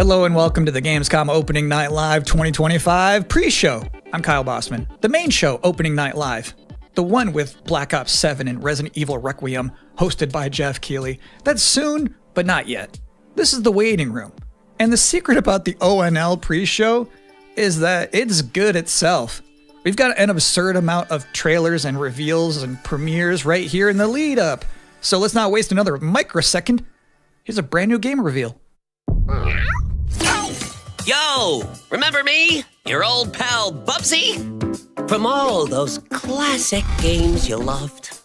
Hello and welcome to the Gamescom Opening Night Live 2025 pre-show. I'm Kyle Bossman. The main show, Opening Night Live. The one with Black Ops 7 and Resident Evil Requiem, hosted by Jeff Keighley. That's soon, but not yet. This is the waiting room. And the secret about the ONL pre-show is that it's good itself. We've got an absurd amount of trailers and reveals and premieres right here in the lead up. So let's not waste another microsecond. Here's a brand new game reveal. Yo, remember me? Your old pal Bubsy? From all those classic games you loved.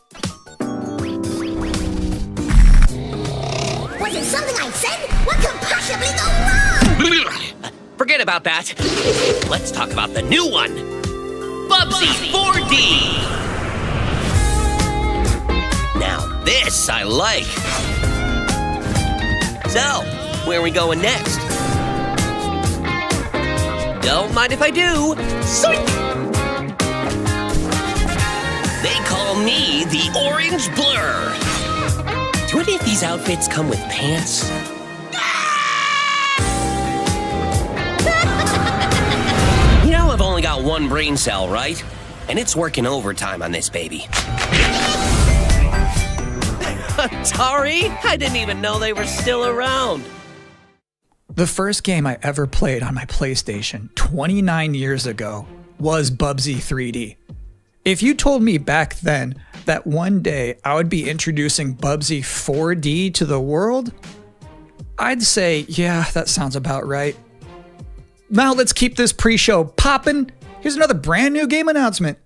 Was it something I said? What could possibly go wrong? Forget about that. Let's talk about the new one. Bubsy 4D! Now this I like. So, where are we going next? Don't mind if I do. Zoink! They call me the Orange Blur. Do any of these outfits come with pants? You know I've only got one brain cell, right? And it's working overtime on this baby. Atari? I didn't even know they were still around. The first game I ever played on my PlayStation 29 years ago was Bubsy 3D. If you told me back then that one day I would be introducing Bubsy 4D to the world, I'd say, yeah, that sounds about right. Now let's keep this pre-show poppin'. Here's another brand new game announcement.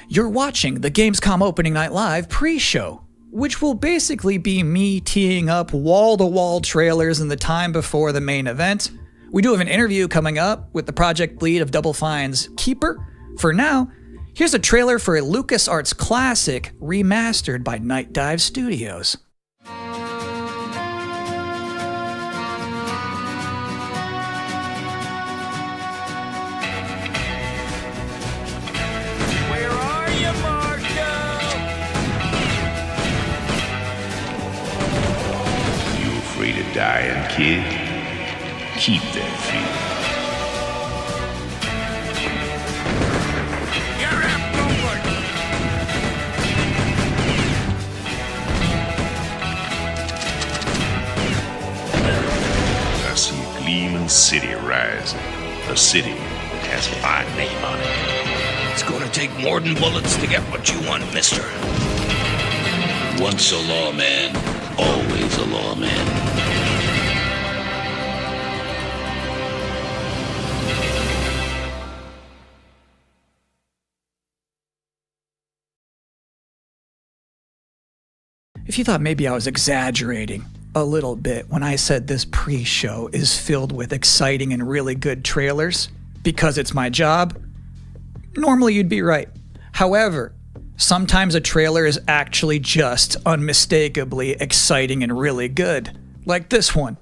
You're watching the Gamescom Opening Night Live pre-show, which will basically be me teeing up wall-to-wall trailers in the time before the main event. We do have an interview coming up with the project lead of Double Fine's Keeper. For now, here's a trailer for a LucasArts classic remastered by Night Dive Studios. Afraid of dying, kid? Keep that fear. You're outnumbered. I see a gleaming city rising. A city that has a fine name on it. It's gonna take more than bullets to get what you want, mister. Once a lawman, always a lawman. If you thought maybe I was exaggerating a little bit when I said this pre-show is filled with exciting and really good trailers because it's my job, normally you'd be right. However, sometimes a trailer is actually just unmistakably exciting and really good, like this one.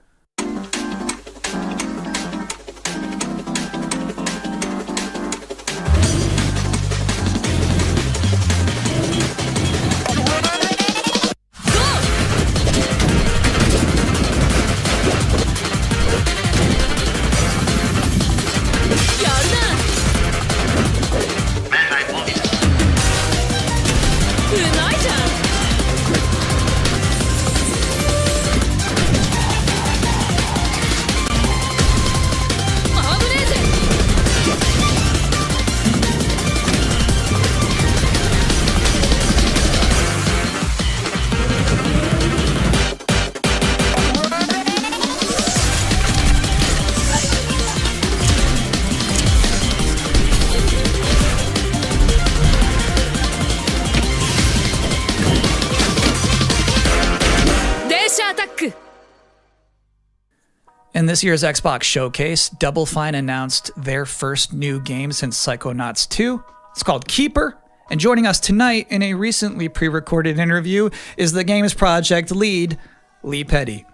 In this year's Xbox Showcase, Double Fine announced their first new game since Psychonauts 2. It's called Keeper. And joining us tonight in a recently pre-recorded interview is the game's project lead, Lee Petty.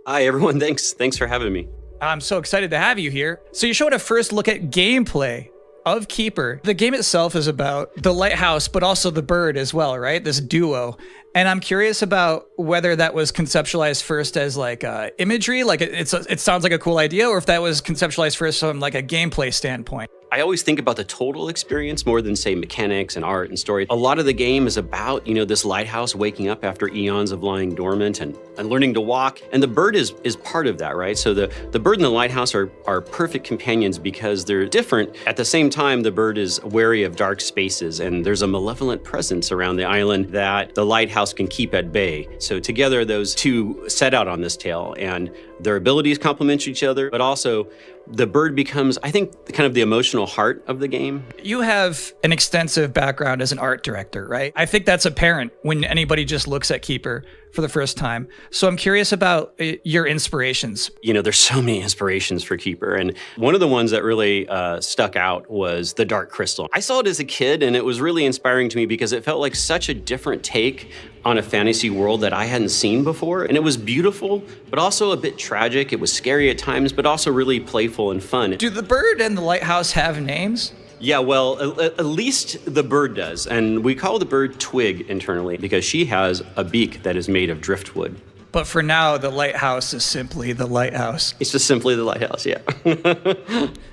Hi, everyone. Thanks for having me. I'm so excited to have you here. So you showed a first look at gameplay of Keeper. The game itself is about the lighthouse, but also the bird as well, right? This duo. And I'm curious about whether that was conceptualized first as like imagery, like it sounds like a cool idea, or if that was conceptualized first from like a gameplay standpoint. I always think about the total experience more than, say, mechanics and art and story. A lot of the game is about, this lighthouse waking up after eons of lying dormant and learning to walk. And the bird is part of that, right? So the bird and the lighthouse are perfect companions because they're different. At the same time, the bird is wary of dark spaces, and there's a malevolent presence around the island that the lighthouse can keep at bay. So together, those two set out on this tale, and their abilities complement each other, but also the bird becomes, I think, kind of the emotional heart of the game. You have an extensive background as an art director, right? I think that's apparent when anybody just looks at Keeper for the first time. So I'm curious about your inspirations. There's so many inspirations for Keeper, and one of the ones that really stuck out was the Dark Crystal. I saw it as a kid, and it was really inspiring to me because it felt like such a different take on a fantasy world that I hadn't seen before. And it was beautiful, but also a bit tragic. It was scary at times, but also really playful and fun. Do the bird and the lighthouse have names? Yeah, well, at least the bird does. And we call the bird Twig internally because she has a beak that is made of driftwood. But for now, the lighthouse is simply the lighthouse. It's just simply the lighthouse, yeah.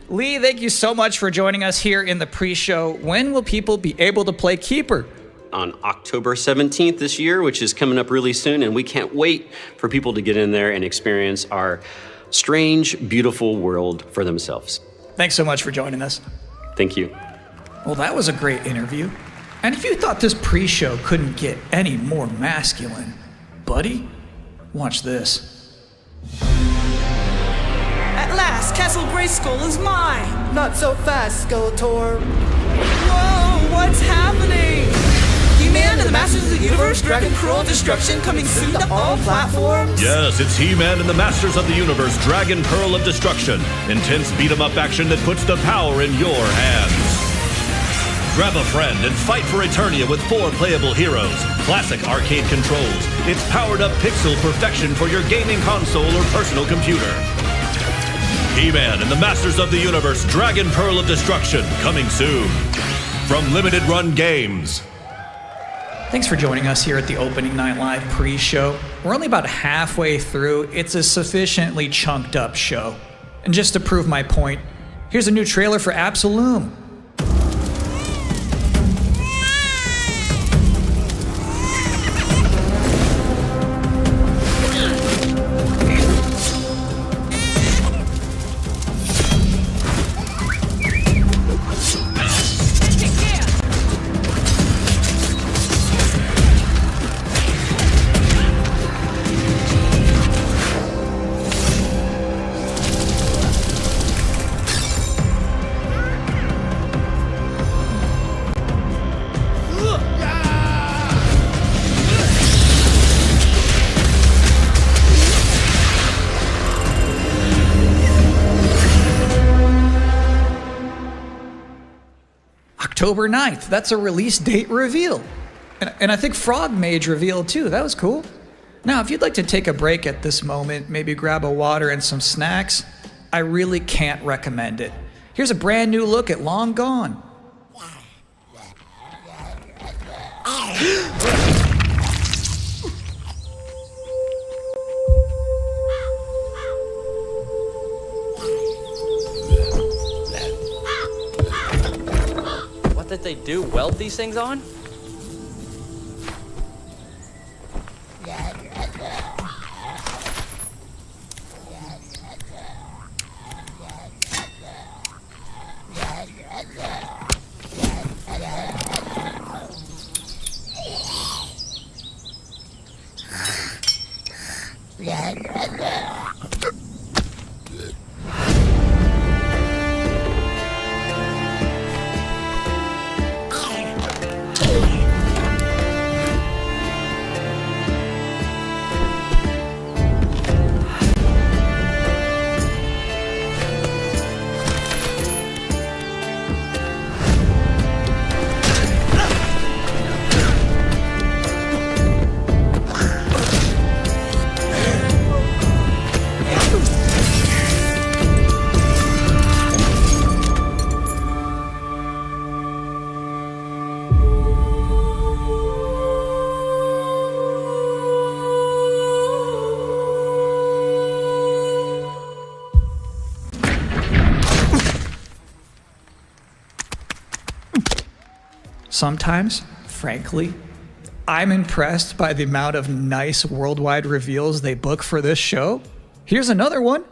Lee, thank you so much for joining us here in the pre-show. When will people be able to play Keeper? On October 17th this year, which is coming up really soon, and we can't wait for people to get in there and experience our strange, beautiful world for themselves. Thanks so much for joining us. Thank you. Well, that was a great interview. And if you thought this pre-show couldn't get any more masculine, buddy, watch this. At last, Castle Grayskull is mine! Not so fast, Skeletor. Whoa, what's happening? He-Man and the Masters of the Universe, Dragon Pearl of Destruction, coming soon to all platforms? Yes, it's He-Man and the Masters of the Universe, Dragon Pearl of Destruction. Intense beat-em-up action that puts the power in your hands. Grab a friend and fight for Eternia with 4 playable heroes, classic arcade controls. It's powered-up pixel perfection for your gaming console or personal computer. He-Man and the Masters of the Universe, Dragon Pearl of Destruction, coming soon. From Limited Run Games. Thanks for joining us here at the Opening Night Live pre-show. We're only about halfway through. It's a sufficiently chunked up show. And just to prove my point, here's a new trailer for Absolum. October 9th, that's a release date reveal. And I think Frog Mage revealed too, that was cool. Now, if you'd like to take a break at this moment, maybe grab a water and some snacks, I really can't recommend it. Here's a brand new look at Long Gone. What did they do? Weld these things on? Sometimes, frankly, I'm impressed by the amount of nice worldwide reveals they book for this show. Here's another one.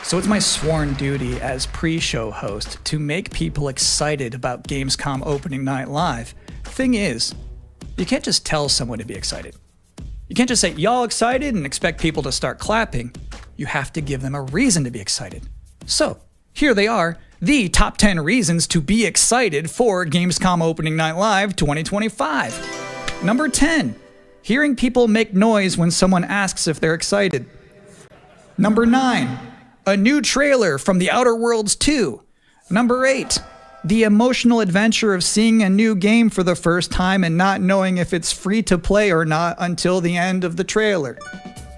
So it's my sworn duty as pre-show host to make people excited about Gamescom opening night live. Thing is, you can't just tell someone to be excited. You can't just say, y'all excited, and expect people to start clapping. You have to give them a reason to be excited. So, here they are, the top 10 reasons to be excited for Gamescom opening night live 2025. Number 10, hearing people make noise when someone asks if they're excited. Number 9, a new trailer from The Outer Worlds 2. Number 8, the emotional adventure of seeing a new game for the first time and not knowing if it's free to play or not until the end of the trailer.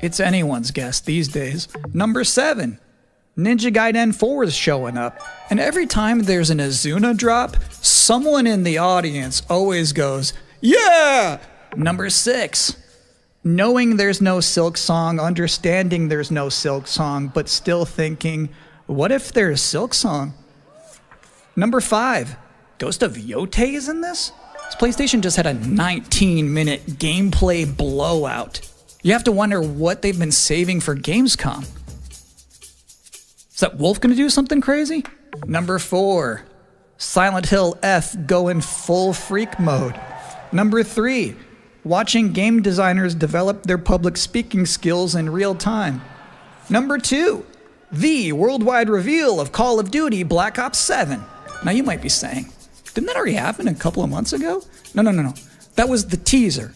It's anyone's guess these days. Number 7, Ninja Gaiden 4 is showing up, and every time there's an Azuna drop, someone in the audience always goes, yeah! Number 6, knowing there's no Silk Song, understanding there's no Silk Song, but still thinking, what if there's Silk Song? Number 5, Ghost of Yotei is in this? This PlayStation just had a 19-minute gameplay blowout. You have to wonder what they've been saving for Gamescom. Is that Wolf gonna do something crazy? Number 4, Silent Hill F going full freak mode. Number 3, watching game designers develop their public speaking skills in real time. Number 2, the worldwide reveal of Call of Duty Black Ops 7. Now you might be saying, didn't that already happen a couple of months ago? No. That was the teaser.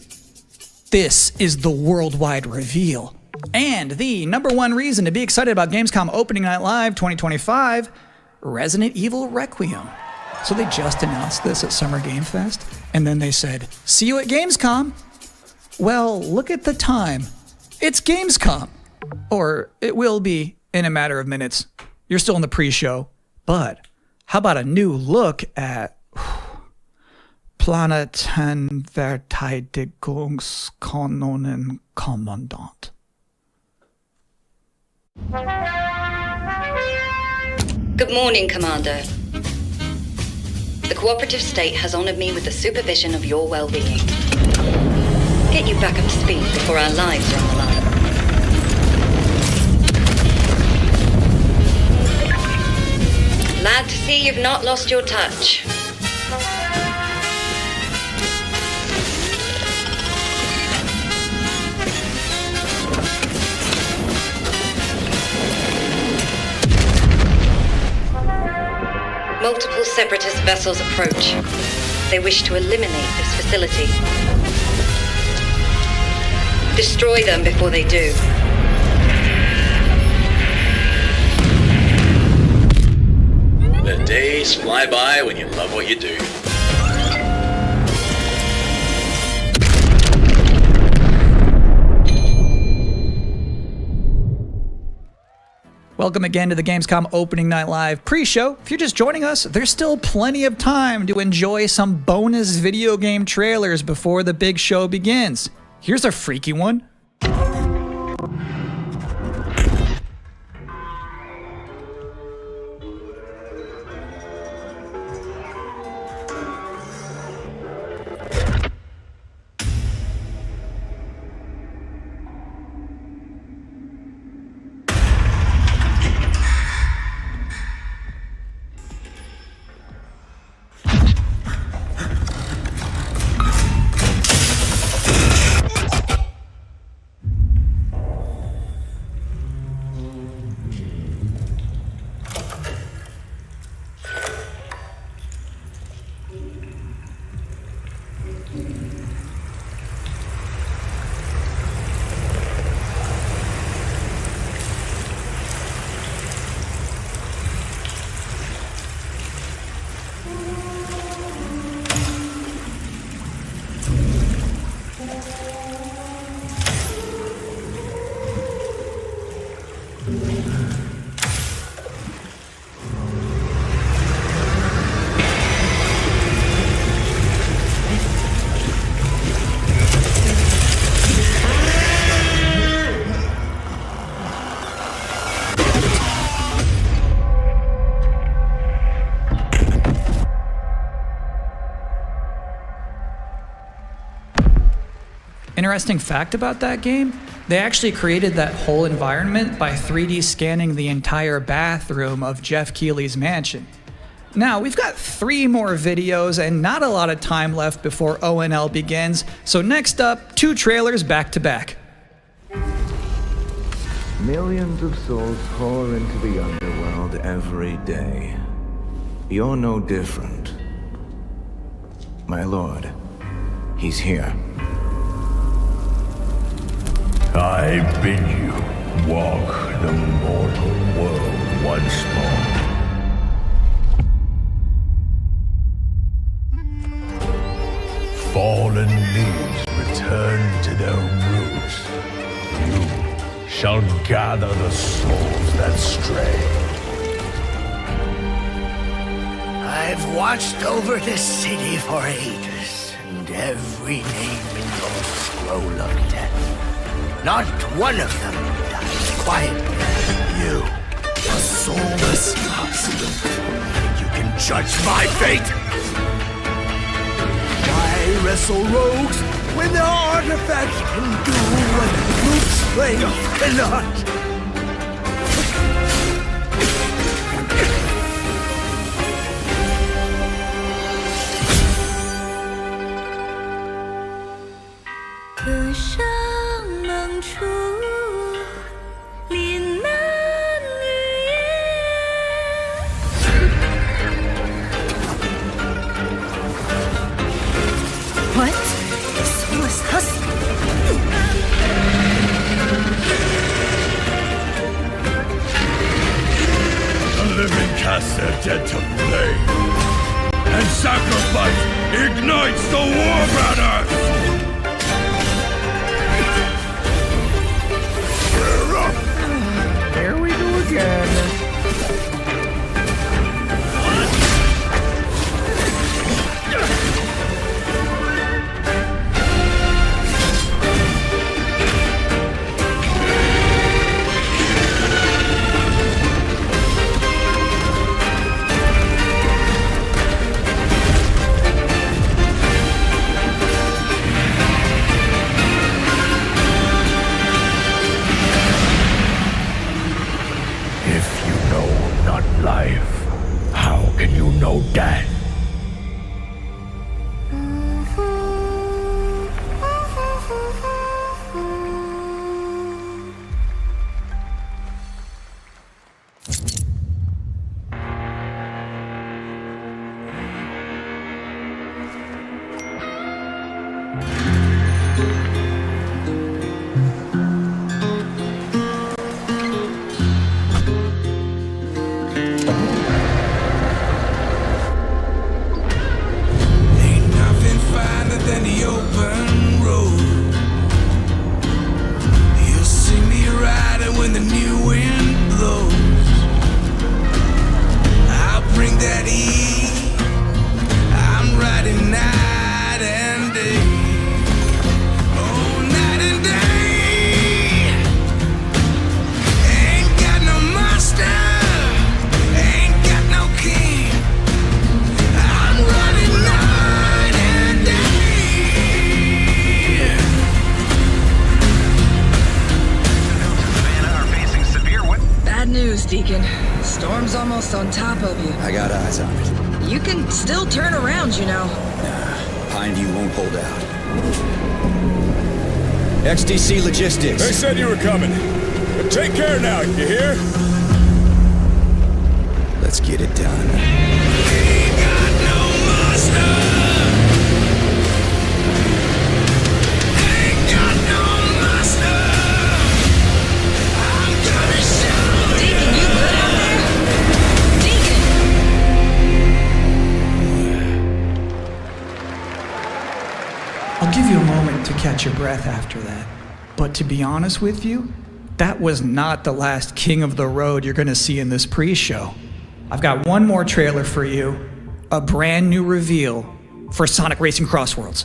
This is the worldwide reveal. And the number 1 reason to be excited about Gamescom opening night live 2025, Resident Evil Requiem. So they just announced this at Summer Game Fest, and then they said, see you at Gamescom. Well, look at the time. It's Gamescom. Or it will be in a matter of minutes. You're still in the pre-show. But how about a new look at Planetverteidigungskanonen-Kommandant? Good morning, Commander. The cooperative state has honored me with the supervision of your well-being. Get you back up to speed before our lives are on the line. Glad to see you've not lost your touch. vessels approach. They wish to eliminate this facility. Destroy them before they do. The days fly by when you love what you do. Welcome again to the Gamescom Opening Night Live pre-show. If you're just joining us, there's still plenty of time to enjoy some bonus video game trailers before the big show begins. Here's a freaky one. Interesting fact about that game, they actually created that whole environment by 3D scanning the entire bathroom of Jeff Keighley's mansion. Now, we've got 3 more videos and not a lot of time left before ONL begins, so next up, 2 trailers back to back. Millions of souls pour into the underworld every day. You're no different. My lord, he's here. I bid you walk the mortal world once more. Fallen leaves return to their roots. You shall gather the souls that stray. I've watched over this city for ages, and every name in your scroll of death. Not one of them dies quietly. You, a soulless husk. You can judge my fate. Why wrestle rogues when their artifacts can do what brute strength cannot? Cast their dead to flame, and sacrifice ignites the war banners! Here we go again. Deacon. Storm's almost on top of you. I got eyes on it. You can still turn around, you know. Nah, Pineview won't hold out. XDC Logistics. They said you were coming. But take care now, you hear? Let's get it done. Ain't got no master. Ain't got no master. I'm gonna show Deacon, you good out there? Deacon! I'll give you a moment to catch your breath after that. But to be honest with you, that was not the last king of the road you're gonna see in this pre-show. I've got one more trailer for you, a brand new reveal for Sonic Racing Crossworlds.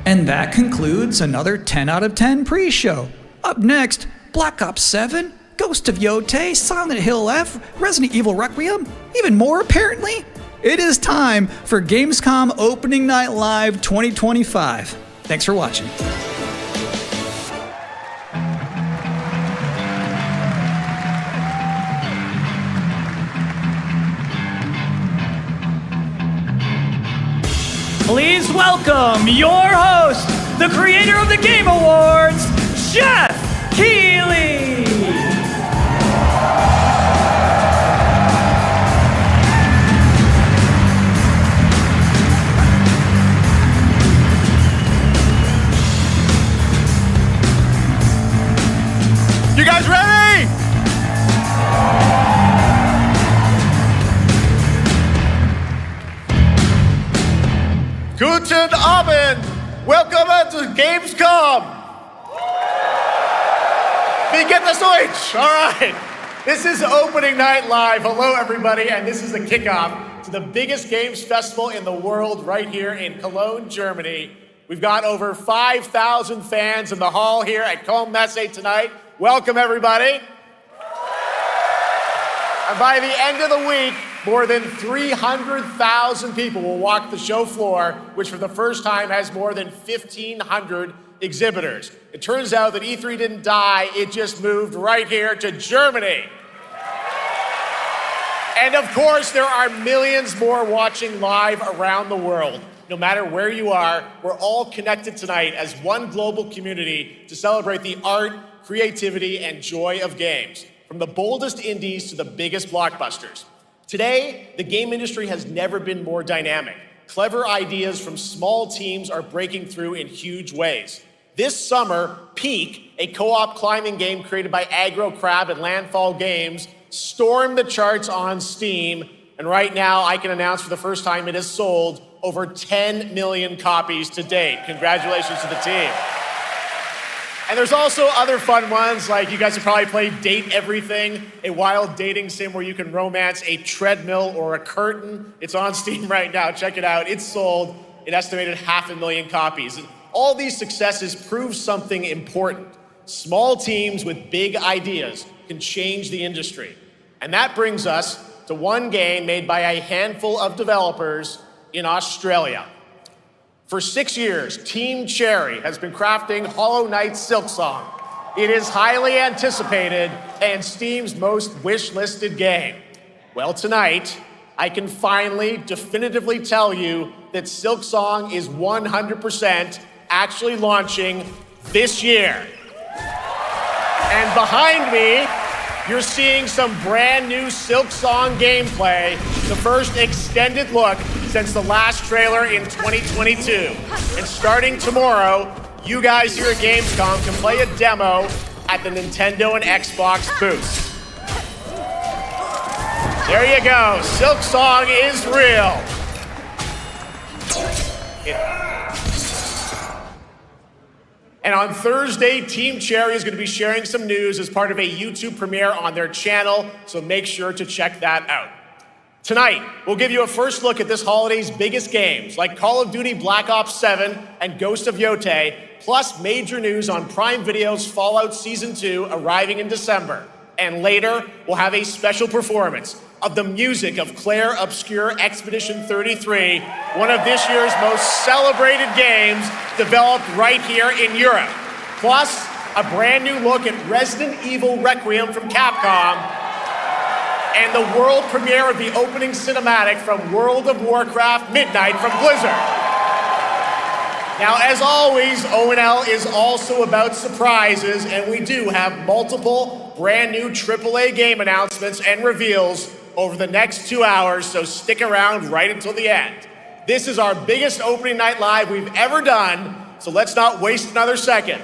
And that concludes another 10 out of 10 pre-show. Up next, Black Ops 7, Ghost of Yotei, Silent Hill F, Resident Evil Requiem, even more apparently. It is time for Gamescom Opening Night Live 2025. Thanks for watching. Please welcome your host, the creator of the Game Awards, Jeff Keighley. You guys ready? Guten Abend! Welcome to Gamescom! Wie geht das Deutsch? All right. This is Opening Night Live. Hello, everybody, and this is the kickoff to the biggest games festival in the world right here in Cologne, Germany. We've got over 5,000 fans in the hall here at Comentários tonight. Welcome, everybody. And by the end of the week, more than 300,000 people will walk the show floor, which for the first time has more than 1,500 exhibitors. It turns out that E3 didn't die, it just moved right here to Germany. And of course, there are millions more watching live around the world. No matter where you are, we're all connected tonight as one global community to celebrate the art, creativity, and joy of games, from the boldest indies to the biggest blockbusters. Today, the game industry has never been more dynamic. Clever ideas from small teams are breaking through in huge ways. This summer, Peak, a co-op climbing game created by Aggro Crab and Landfall Games, stormed the charts on Steam, and right now I can announce for the first time it has sold over 10 million copies to date. Congratulations to the team. And there's also other fun ones, like you guys have probably played Date Everything, a wild dating sim where you can romance a treadmill or a curtain. It's on Steam right now, check it out. It's sold an estimated 500,000 copies. And all these successes prove something important. Small teams with big ideas can change the industry. And that brings us to one game made by a handful of developers in Australia. For 6 years, Team Cherry has been crafting Hollow Knight's Silksong. It is highly anticipated and Steam's most wish-listed game. Well, tonight, I can finally definitively tell you that Silksong is 100% actually launching this year. And behind me you're seeing some brand new Silk Song gameplay, the first extended look since the last trailer in 2022. And starting tomorrow, you guys here at Gamescom can play a demo at the Nintendo and Xbox booths. There you go, Silk Song is real. And on Thursday, Team Cherry is going to be sharing some news as part of a YouTube premiere on their channel, so make sure to check that out. Tonight, we'll give you a first look at this holiday's biggest games, like Call of Duty Black Ops 7 and Ghost of Yotei, plus major news on Prime Video's Fallout Season 2 arriving in December. And later, we'll have a special performance of the music of Claire Obscure Expedition 33, one of this year's most celebrated games developed right here in Europe. Plus, a brand new look at Resident Evil Requiem from Capcom, and the world premiere of the opening cinematic from World of Warcraft Midnight from Blizzard. Now, as always, ONL is also about surprises, and we do have multiple brand new AAA game announcements and reveals over the next 2 hours, so stick around right until the end. This is our biggest opening night live we've ever done, so let's not waste another second.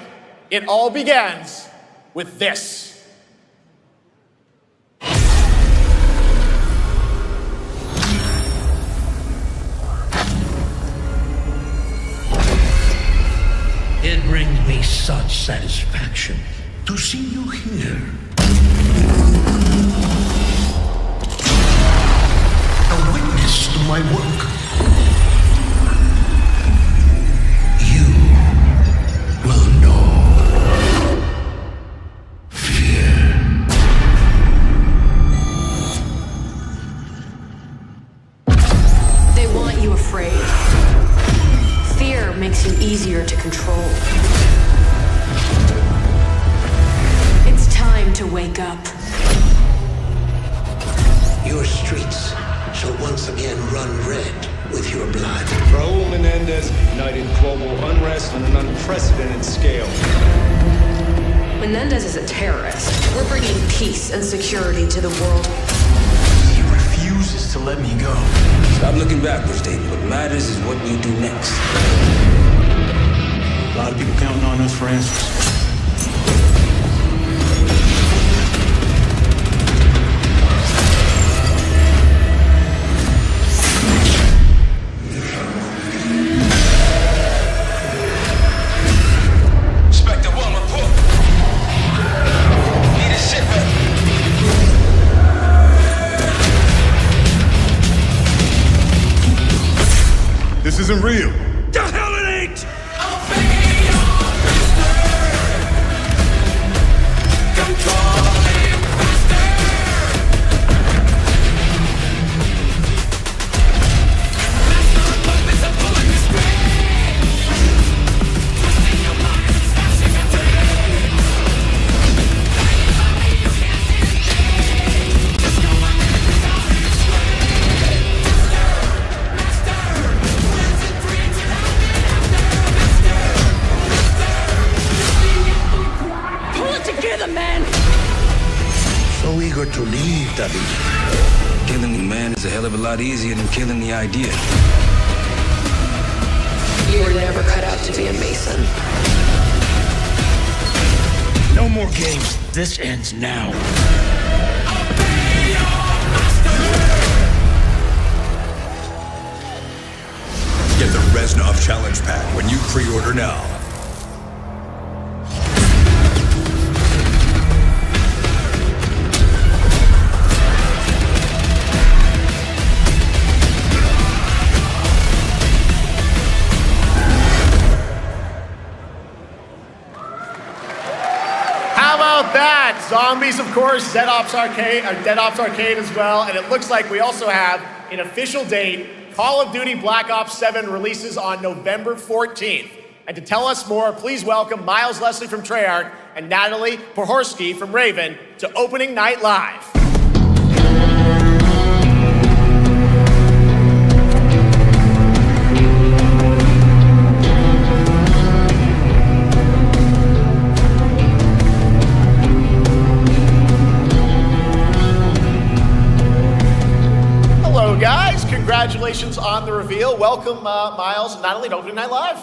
It all begins with this. It brings me such satisfaction to see you here. A witness to my work. You will know fear. They want you afraid. Fear makes you easier to control. It's time to wake up. Your streets shall once again run red with your blood. Raul Menendez ignited global unrest on an unprecedented scale. Menendez is a terrorist. We're bringing peace and security to the world. He refuses to let me go. Stop looking backwards, David. What matters is what we do next. A lot of people counting on us for answers. This isn't real. The hell it ain't! To leave, David. Killing the man is a hell of a lot easier than killing the idea. You were never cut out to be a Mason. No more games. This ends now. Get the Reznov Challenge Pack when you pre-order now. That Zombies, of course, Dead Ops Arcade as well, and it looks like we also have an official date. Call of Duty Black Ops 7 releases on November 14th. And to tell us more, please welcome Miles Leslie from Treyarch and Natalie Pohorsky from Raven to Opening Night Live. congratulations on the reveal. Welcome, Miles and Natalie, to Opening Night Live.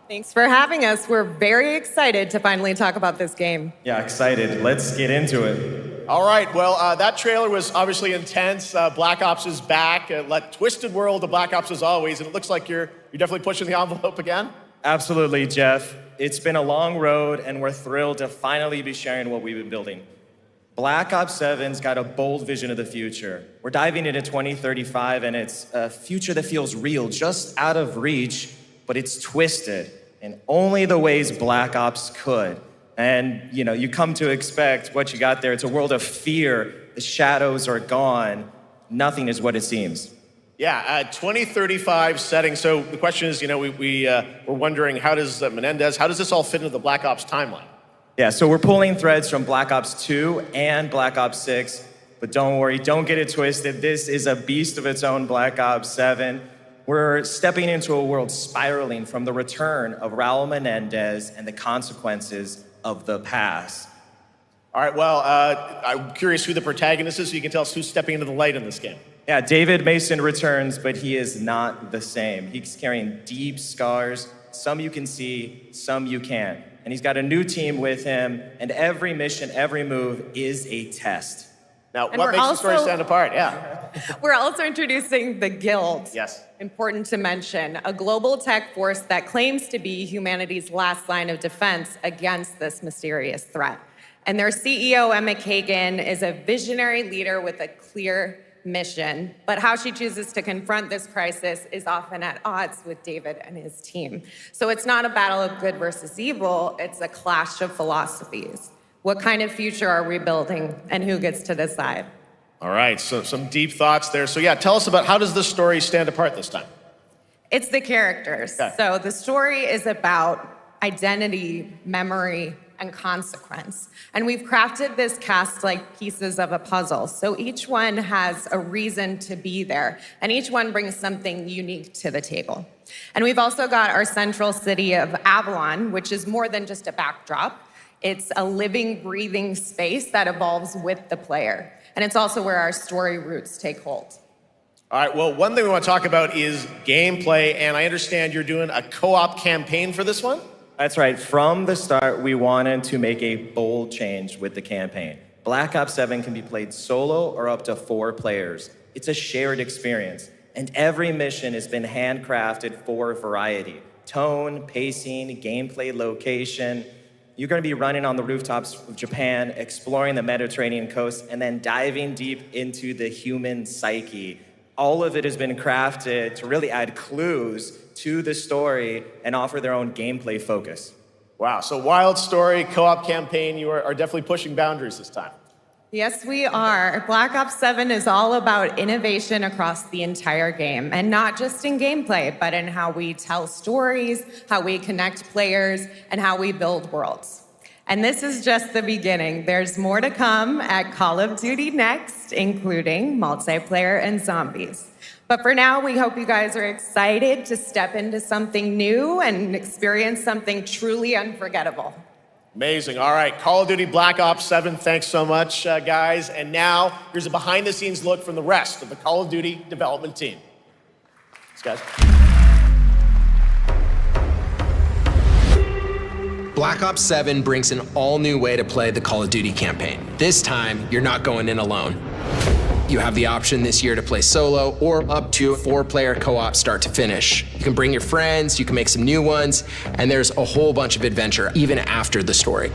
Thanks for having us. We're very excited to finally talk about this game. Yeah, excited. Let's get into it. All right, well, that trailer was obviously intense. Black Ops is back. Twisted world of Black Ops as always, and it looks like you're definitely pushing the envelope again. Absolutely, Jeff. It's been a long road, and we're thrilled to finally be sharing what we've been building. Black Ops 7's got a bold vision of the future. We're diving into 2035, and it's a future that feels real, just out of reach, but it's twisted in only the ways Black Ops could. And, you come to expect what you got there. It's a world of fear. The shadows are gone. Nothing is what it seems. Yeah, 2035 setting. So the question is, we're wondering, how does this all fit into the Black Ops timeline? Yeah, so we're pulling threads from Black Ops 2 and Black Ops 6, but don't worry, don't get it twisted. This is a beast of its own, Black Ops 7. We're stepping into a world spiraling from the return of Raul Menendez and the consequences of the past. All right, well, I'm curious who the protagonist is, so you can tell us who's stepping into the light in this game. Yeah, David Mason returns, but he is not the same. He's carrying deep scars. Some you can see, some you can't. And he's got a new team with him, and every mission, every move is a test. Now, what makes the story stand apart? Yeah. We're also introducing the Guild. Yes. Important to mention, a global tech force that claims to be humanity's last line of defense against this mysterious threat. And their CEO, Emma Kagan, is a visionary leader with a clear mission, but how she chooses to confront this crisis is often at odds with David and his team. So it's not a battle of good versus evil, it's a clash of philosophies. What kind of future are we building, and who gets to decide? All right, so some deep thoughts there. So yeah, tell us about how does this story stand apart this time? It's the characters. Okay. So the story is about identity, memory, and consequence. And we've crafted this cast like pieces of a puzzle. So each one has a reason to be there, and each one brings something unique to the table. And we've also got our central city of Avalon, which is more than just a backdrop. It's a living, breathing space that evolves with the player. And it's also where our story roots take hold. All right, well, one thing we want to talk about is gameplay, and I understand you're doing a co-op campaign for this one? That's right. From the start, we wanted to make a bold change with the campaign. Black Ops 7 can be played solo or up to 4 players. It's a shared experience, and every mission has been handcrafted for variety. Tone, pacing, gameplay location. You're going to be running on the rooftops of Japan, exploring the Mediterranean coast, and then diving deep into the human psyche. All of it has been crafted to really add clues to the story and offer their own gameplay focus. Wow, so wild story, co-op campaign, you are definitely pushing boundaries this time. Yes, we are. Black Ops 7 is all about innovation across the entire game, and not just in gameplay, but in how we tell stories, how we connect players, and how we build worlds. And this is just the beginning. There's more to come at Call of Duty Next, including multiplayer and zombies. But for now, we hope you guys are excited to step into something new and experience something truly unforgettable. Amazing. All right, Call of Duty Black Ops 7, thanks so much, guys. And now, here's a behind-the-scenes look from the rest of the Call of Duty development team. Thanks, guys. Black Ops 7 brings an all-new way to play the Call of Duty campaign. This time, you're not going in alone. You have the option this year to play solo or up to 4-player co-op start to finish. You can bring your friends, you can make some new ones, and there's a whole bunch of adventure even after the story.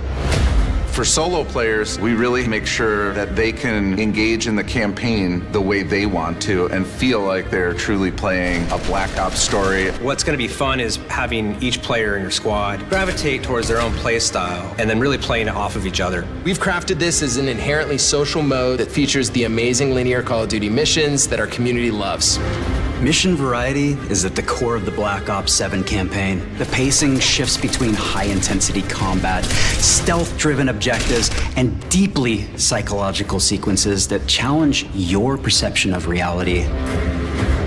For solo players, we really make sure that they can engage in the campaign the way they want to and feel like they're truly playing a Black Ops story. What's going to be fun is having each player in your squad gravitate towards their own play style and then really playing it off of each other. We've crafted this as an inherently social mode that features the amazing linear Call of Duty missions that our community loves. Mission variety is at the core of the Black Ops 7 campaign. The pacing shifts between high-intensity combat, stealth-driven objectives, and deeply psychological sequences that challenge your perception of reality.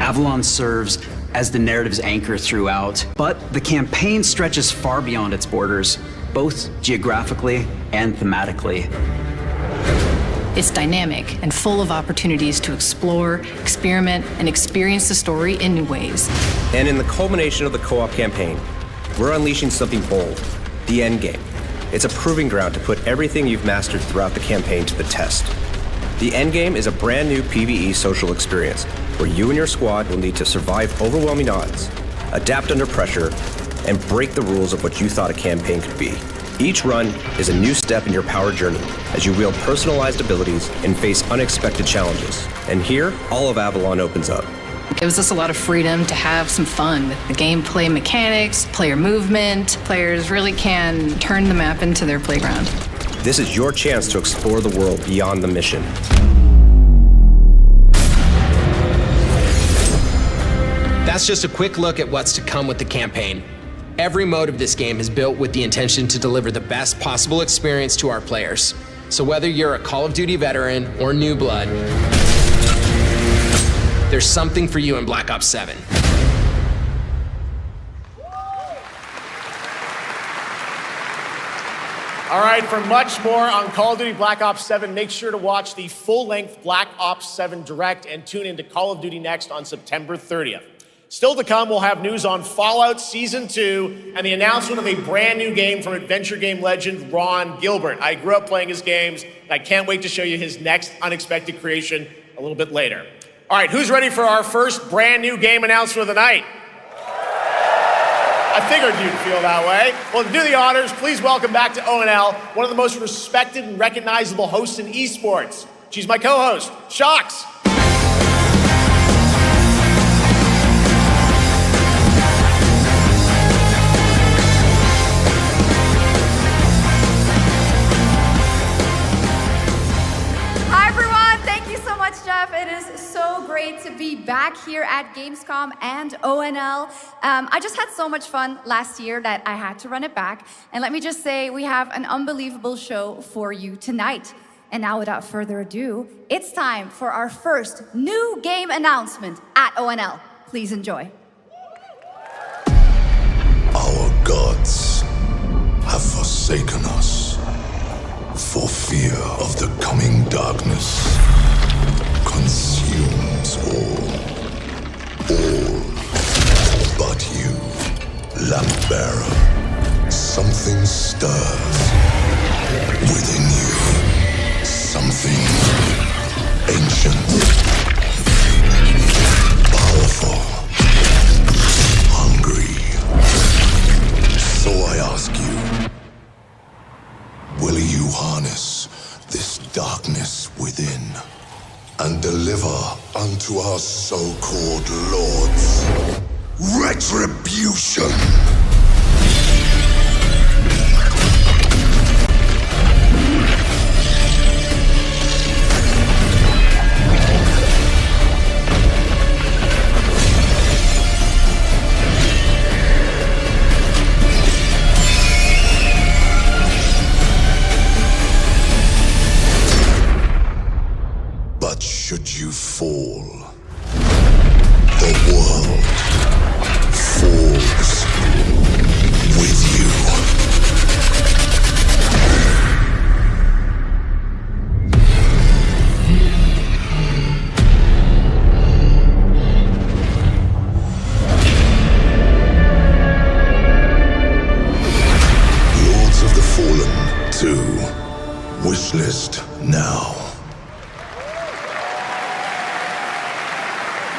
Avalon serves as the narrative's anchor throughout, but the campaign stretches far beyond its borders, both geographically and thematically. It's dynamic and full of opportunities to explore, experiment, and experience the story in new ways. And in the culmination of the co-op campaign, we're unleashing something bold, the endgame. It's a proving ground to put everything you've mastered throughout the campaign to the test. The endgame is a brand new PvE social experience where you and your squad will need to survive overwhelming odds, adapt under pressure, and break the rules of what you thought a campaign could be. Each run is a new step in your power journey as you wield personalized abilities and face unexpected challenges. And here, all of Avalon opens up. It gives us a lot of freedom to have some fun with the gameplay mechanics, player movement. Players really can turn the map into their playground. This is your chance to explore the world beyond the mission. That's just a quick look at what's to come with the campaign. Every mode of this game is built with the intention to deliver the best possible experience to our players. So whether you're a Call of Duty veteran or new blood, there's something for you in Black Ops 7. All right, for much more on Call of Duty Black Ops 7, make sure to watch the full-length Black Ops 7 Direct and tune into Call of Duty Next on September 30th. Still to come, we'll have news on Fallout Season 2 and the announcement of a brand new game from adventure game legend Ron Gilbert. I grew up playing his games, and I can't wait to show you his next unexpected creation a little bit later. All right, who's ready for our first brand new game announcement of the night? I figured you'd feel that way. Well, to do the honors, please welcome back to ONL, one of the most respected and recognizable hosts in esports. She's my co-host, Shocks. Jeff, it is so great to be back here at Gamescom and ONL. I just had so much fun last year that I had to run it back. And let me just say, we have an unbelievable show for you tonight. And now, without further ado, it's time for our first new game announcement at ONL. Please enjoy. Our gods have forsaken us for fear of the coming darkness. Consumes all but you, lamp bearer. Something stirs within you, something ancient, powerful, hungry. So I ask you, will you harness this darkness within and deliver unto our so-called lords retribution? Should you fall, the world falls with you. Lords of the Fallen 2, wishlist now.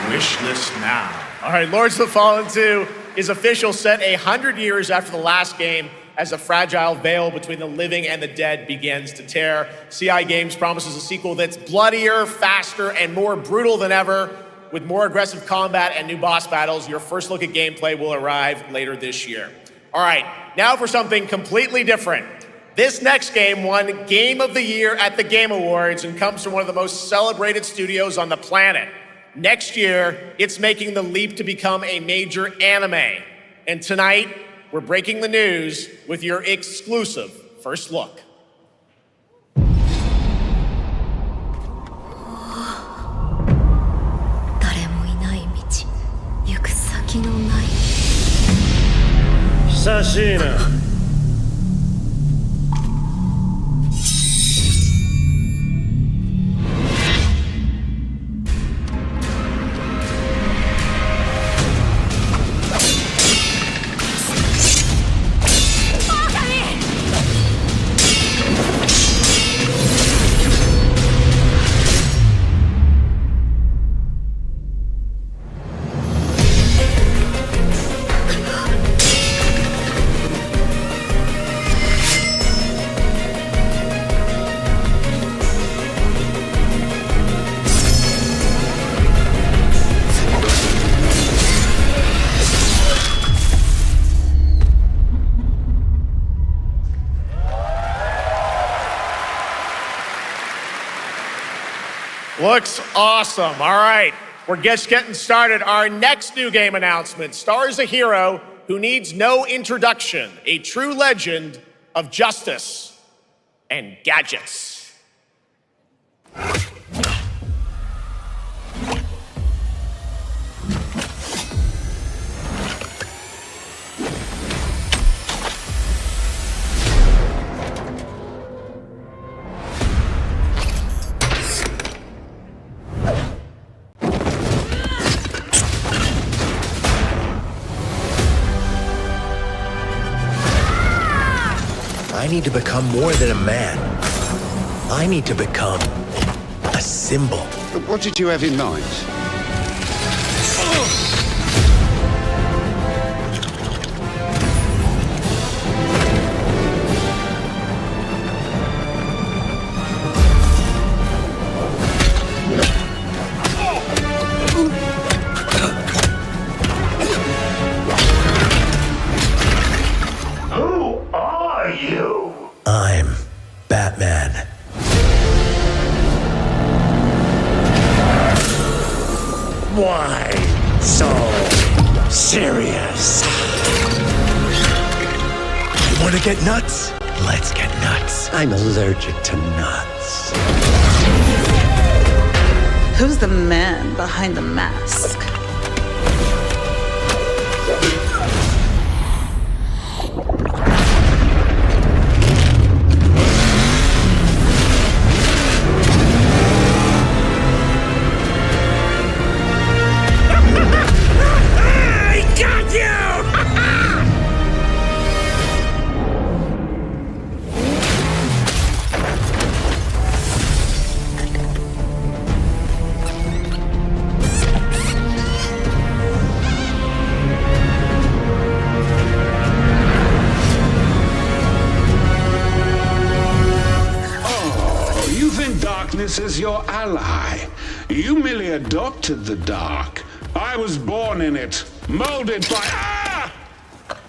Wishlist now. All right, Lords of the Fallen 2 is official, set 100 years after the last game as a fragile veil between the living and the dead begins to tear. CI Games promises a sequel that's bloodier, faster, and more brutal than ever. With more aggressive combat and new boss battles, your first look at gameplay will arrive later this year. All right, now for something completely different. This next game won Game of the Year at the Game Awards and comes from one of the most celebrated studios on the planet. Next year, it's making the leap to become a major anime. And tonight, we're breaking the news with your exclusive first look. Sashina. Looks awesome. All right, we're just getting started. Our next new game announcement stars a hero who needs no introduction, a true legend of justice and gadgets. I need to become more than a man. I need to become a symbol. What did you have in mind? I'm Batman. Why so serious? You want to get nuts? Let's get nuts. I'm allergic to nuts. Who's the man behind the mask? Is your ally. You merely adopted the dark. I was born in it, molded by... Ah!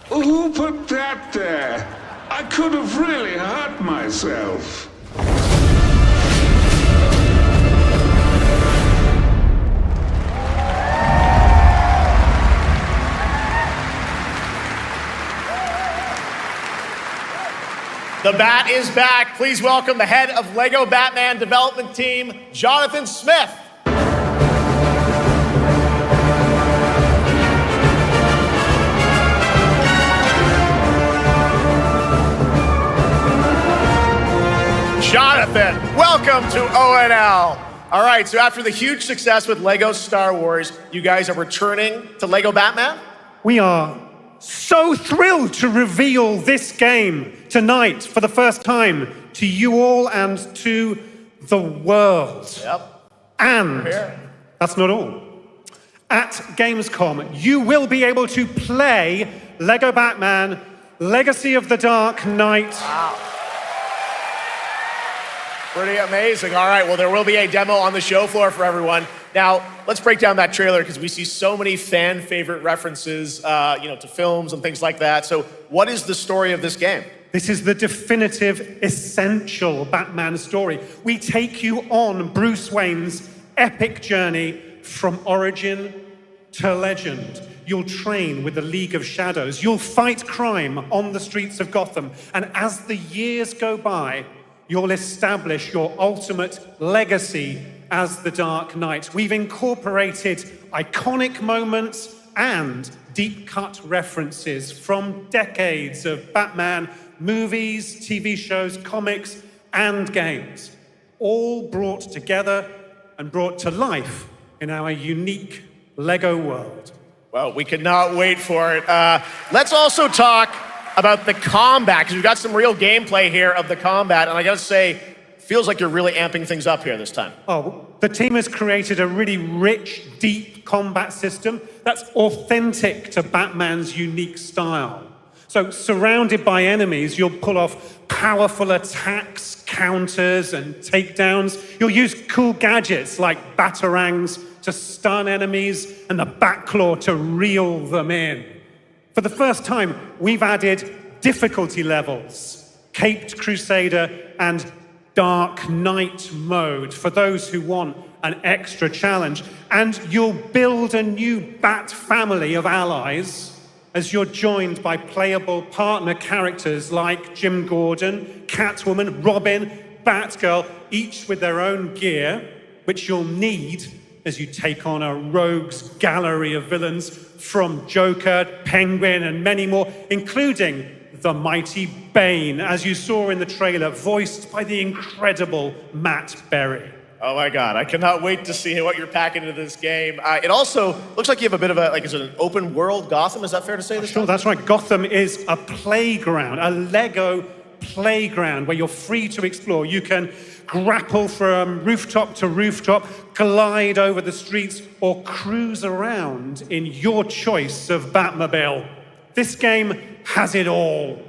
Who put that there? I could have really hurt myself. The Bat is back. Please welcome the head of LEGO Batman development team, Jonathan Smith. Jonathan, welcome to ONL. All right, so after the huge success with LEGO Star Wars, you guys are returning to LEGO Batman? We are so thrilled to reveal this game tonight for the first time to you all and to the world. Yep. And that's not all. At Gamescom, you will be able to play LEGO Batman Legacy of the Dark Knight. Wow. Pretty amazing. All right, well, there will be a demo on the show floor for everyone. Now, let's break down that trailer because we see so many fan favorite references, to films and things like that. So what is the story of this game? This is the definitive, essential Batman story. We take you on Bruce Wayne's epic journey from origin to legend. You'll train with the League of Shadows. You'll fight crime on the streets of Gotham. And as the years go by, you'll establish your ultimate legacy as the Dark Knight. We've incorporated iconic moments and deep-cut references from decades of Batman movies, TV shows, comics, and games, all brought together and brought to life in our unique LEGO world. Well, we cannot wait for it. Let's also talk about the combat, because we've got some real gameplay here of the combat, and I gotta say, feels like you're really amping things up here this time. Oh, the team has created a really rich, deep combat system that's authentic to Batman's unique style. So, surrounded by enemies, you'll pull off powerful attacks, counters, and takedowns. You'll use cool gadgets like batarangs to stun enemies and the Batclaw to reel them in. For the first time, we've added difficulty levels, Caped Crusader and Dark Knight mode for those who want an extra challenge. And you'll build a new Bat family of allies as you're joined by playable partner characters like Jim Gordon, Catwoman, Robin, Batgirl, each with their own gear, which you'll need as you take on a rogues gallery of villains from Joker, Penguin, and many more, including the mighty Bane, as you saw in the trailer, voiced by the incredible Matt Berry. Oh my God, I cannot wait to see what you're packing into this game. It also looks like you have a bit of is it an open world Gotham? Is that fair to say? Sure, that's right. Gotham is a playground, a Lego playground where you're free to explore. You can grapple from rooftop to rooftop, glide over the streets, or cruise around in your choice of Batmobile. This game has it all.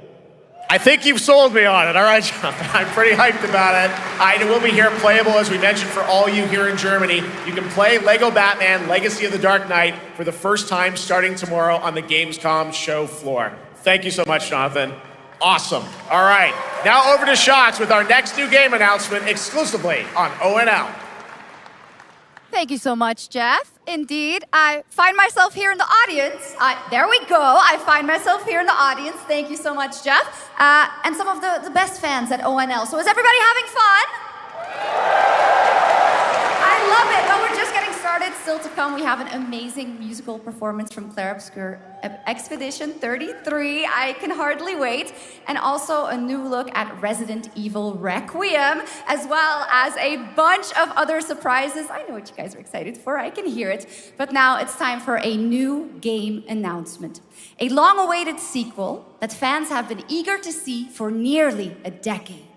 I think you've sold me on it. All right, Jonathan, I'm pretty hyped about it. It will be here playable, as we mentioned, for all you here in Germany. You can play Lego Batman Legacy of the Dark Knight for the first time starting tomorrow on the Gamescom show floor. Thank you so much, Jonathan. Awesome. All right, now over to Shots with our next new game announcement exclusively on ONL. Thank you so much, Jeff. Indeed, I find myself here in the audience. There we go. I find myself here in the audience. Thank you so much, Jeff. And some of the best fans at ONL. So is everybody having fun? I love it. But we're just getting started. Still to come, we have an amazing musical performance from Claire Obscure Expedition 33. I can hardly wait. And also a new look at Resident Evil Requiem, as well as a bunch of other surprises. I know what you guys are excited for. I can hear it. But now it's time for a new game announcement. A long-awaited sequel that fans have been eager to see for nearly a decade.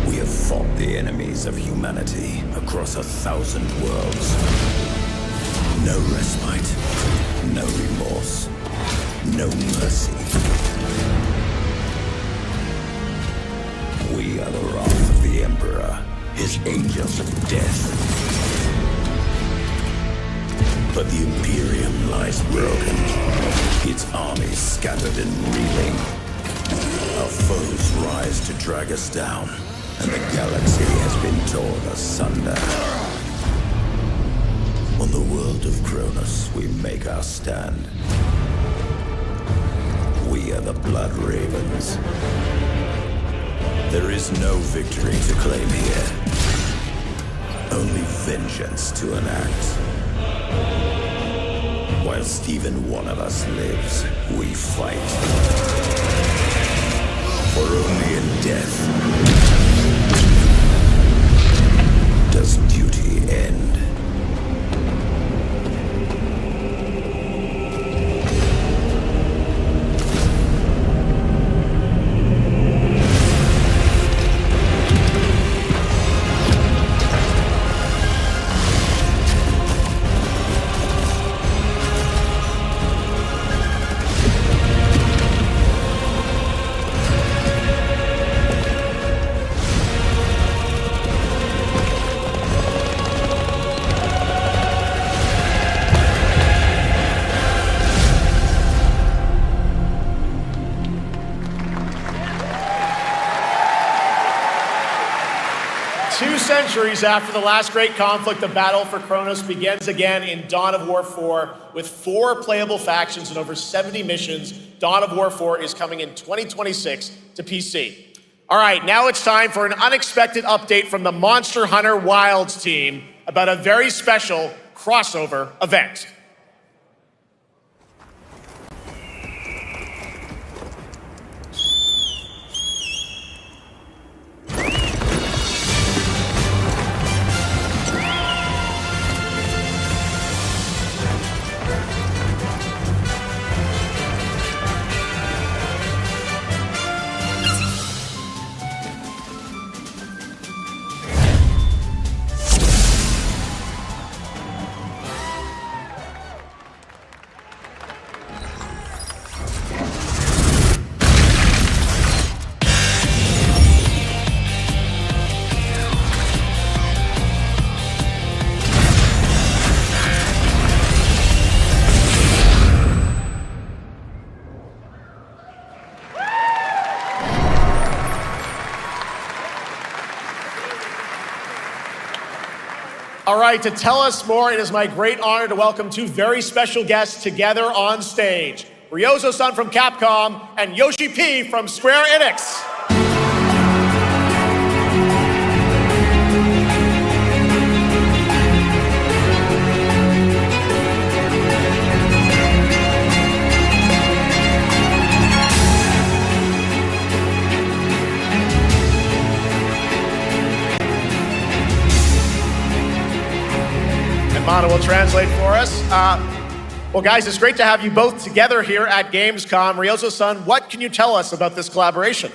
We have fought the enemies of humanity across 1,000 worlds. No respite, no remorse, no mercy. We are the wrath of the Emperor, his angels of death. But the Imperium lies broken, its armies scattered and reeling. Our foes rise to drag us down, and the galaxy has been torn asunder. On the world of Kronos, we make our stand. We are the Blood Ravens. There is no victory to claim here, only vengeance to enact. Whilst even one of us lives, we fight. For only in death does duty end. Centuries after the last great conflict, the battle for Kronos begins again in Dawn of War 4 with 4 playable factions and over 70 missions. Dawn of War 4 is coming in 2026 to PC. All right, now it's time for an unexpected update from the Monster Hunter Wilds team about a very special crossover event. All right, to tell us more, it is my great honor to welcome two very special guests together on stage. Ryozo-san from Capcom and Yoshi P from Square Enix. Mana will translate for us. Well, guys, it's great to have you both together here at Gamescom. Ryozo-san, what can you tell us about this collaboration?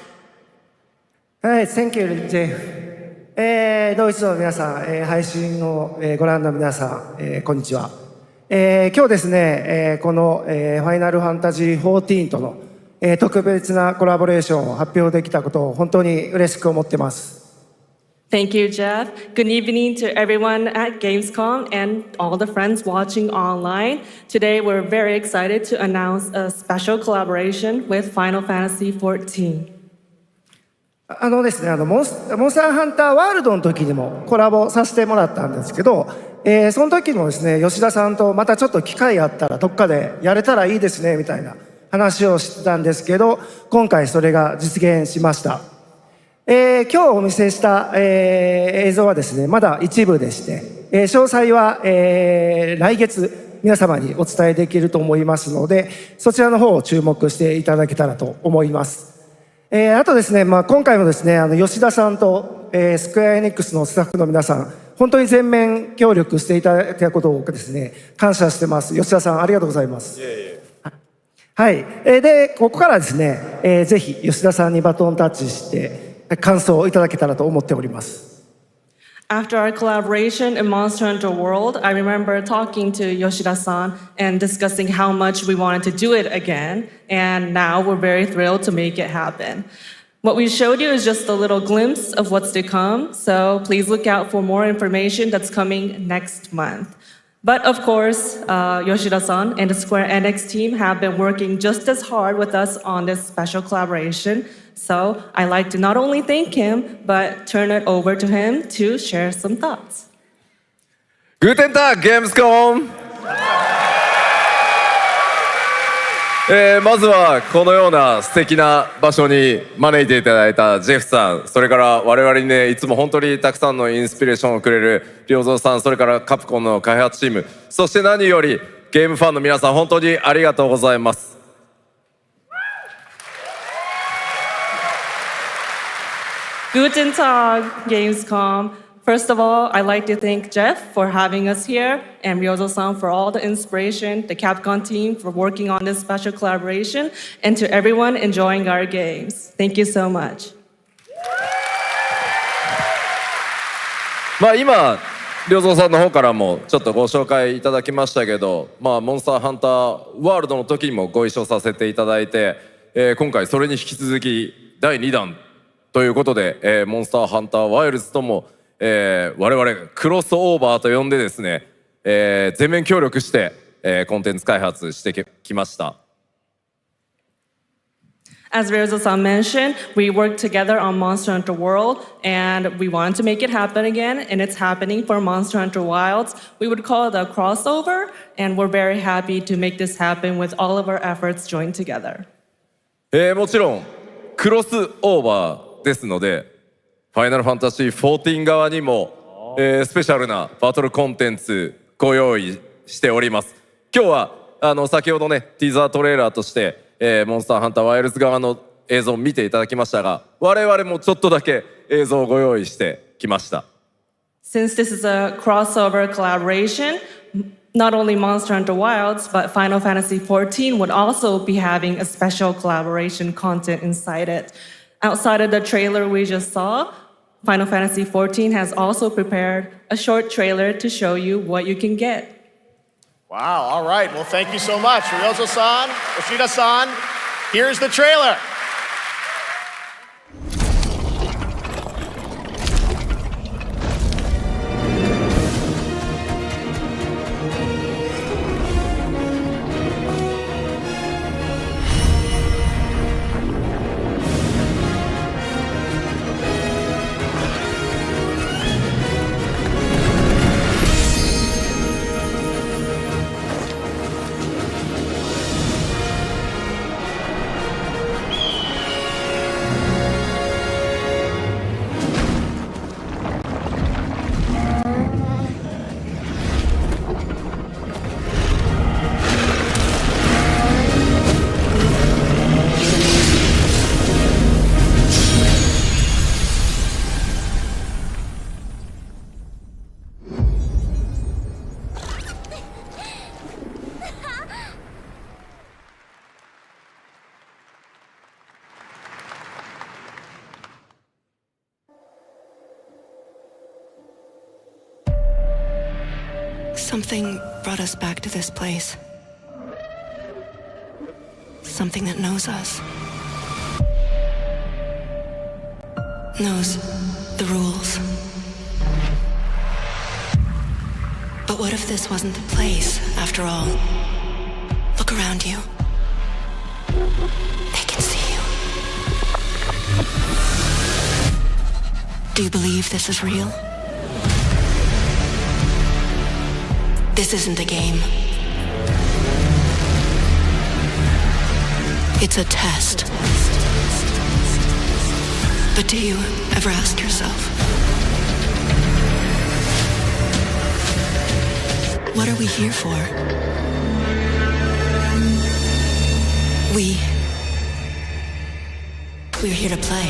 Hi, thank you, Jay. ドイツの皆さん、配信をご覧の皆さん、こんにちは。今日ですね、このファイナルファンタジー14との特別なコラボレーションを発表できたことを本当に嬉しく思ってます。Thank you, Jeff. Good evening to everyone at Gamescom and all the friends watching online. Today, we're very excited to announce a special collaboration with Final Fantasy XIV. ですね、モンスターハンターワールドの時にもコラボさせてもらったんですけど、その時もですね、吉田さんとまたちょっと機会あったらどっかでやれたらいいですねみたいな話をしてたんですけど、今回それが実現しました。今日お見せした、映像はですね、まだ一部でして、詳細は、来月皆様にお伝えできると思いますので、そちらの方を注目していただけたらと思います。あとですね、今回もですね、吉田さんと、スクエアエニックスのスタッフの皆さん、本当に全面協力していただいたことをですね、感謝してます。吉田さん、ありがとうございます。はい。で、ここからですね、ぜひ吉田さんにバトンタッチして、感想をいただけたらと思っております。After our collaboration in Monster Hunter World, I remember talking to Yoshida-san and discussing how much we wanted to do it again, and now we're very thrilled to make it happen. What we showed you is just a little glimpse of what's to come, so please look out for more information that's coming next month. But of course, Yoshida-san and the Square Enix team have been working just as hard with us on this special collaboration. So I'd like to not only thank him, but turn it over to him to share some thoughts. Guten Tag, Gamescom! まずはこのような素敵な場所に招いていただいたジェフさん、それから我々にね、いつも本当にたくさんのインスピレーションをくれる良三さん、それからカプコンの開発チーム、そして何よりゲームファンの皆さん、本当にありがとうございます。Guten Tag, Gamescom. First of all, I'd like to thank Jeff for having us here and Ryozo-san for all the inspiration, the Capcom team for working on this special collaboration, and to everyone enjoying our games. Thank you so much. 今、良三さんの方からもちょっとご紹介いただきましたけど、モンスターハンターワールドの時にもご一緒させていただいて、今回それに引き続き第2弾ということで、モンスターハンターワイルズとも、我々クロスオーバーと呼んでですね、全面協力して、コンテンツ開発してきました。As Ryozo-san mentioned, we worked together on Monster Hunter World, and we wanted to make it happen again, and it's happening for Monster Hunter Wilds. We would call it a crossover, and we're very happy to make this happen with all of our efforts joined together. もちろんクロスオーバーですので、ファイナルファンタジー14側にも、スペシャルなバトルコンテンツご用意しております。今日は先ほどねティーザートレーラーとして、モンスターハンターワイルズ側の映像を見ていただきましたが、我々もちょっとだけ映像をご用意してきました。Since this is a crossover collaboration, not only Monster Hunter Wilds, but Final Fantasy XIV would also be having a special collaboration content inside it. Outside of the trailer we just saw, Final Fantasy XIV has also prepared a short trailer to show you what you can get. Wow, all right. Well, thank you so much. Ryozo-san, Yoshida-san, here's the trailer. Something brought us back to this place. Something that knows us. Knows the rules. But what if this wasn't the place, after all? Look around you. They can see you. Do you believe this is real? This isn't a game. It's a test. But do you ever ask yourself, what are we here for? We're here to play.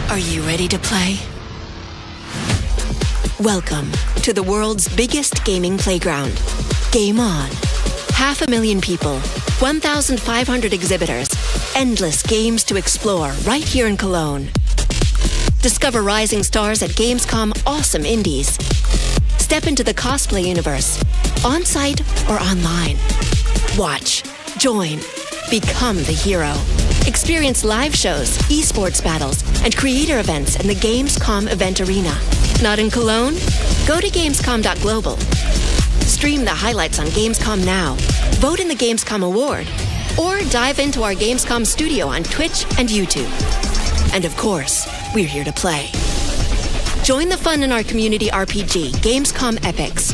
Are you ready to play? Welcome to the world's biggest gaming playground. Game on. 500,000 people, 1,500 exhibitors, endless games to explore right here in Cologne. Discover rising stars at Gamescom awesome indies. Step into the cosplay universe, on-site or online. Watch, join, become the hero. Experience live shows, esports battles, and creator events in the Gamescom event arena. Not in Cologne? Go to Gamescom.global. Stream the highlights on Gamescom Now. Vote in the Gamescom Award. Or dive into our Gamescom studio on Twitch and YouTube. And of course, we're here to play. Join the fun in our community RPG, Gamescom Epics.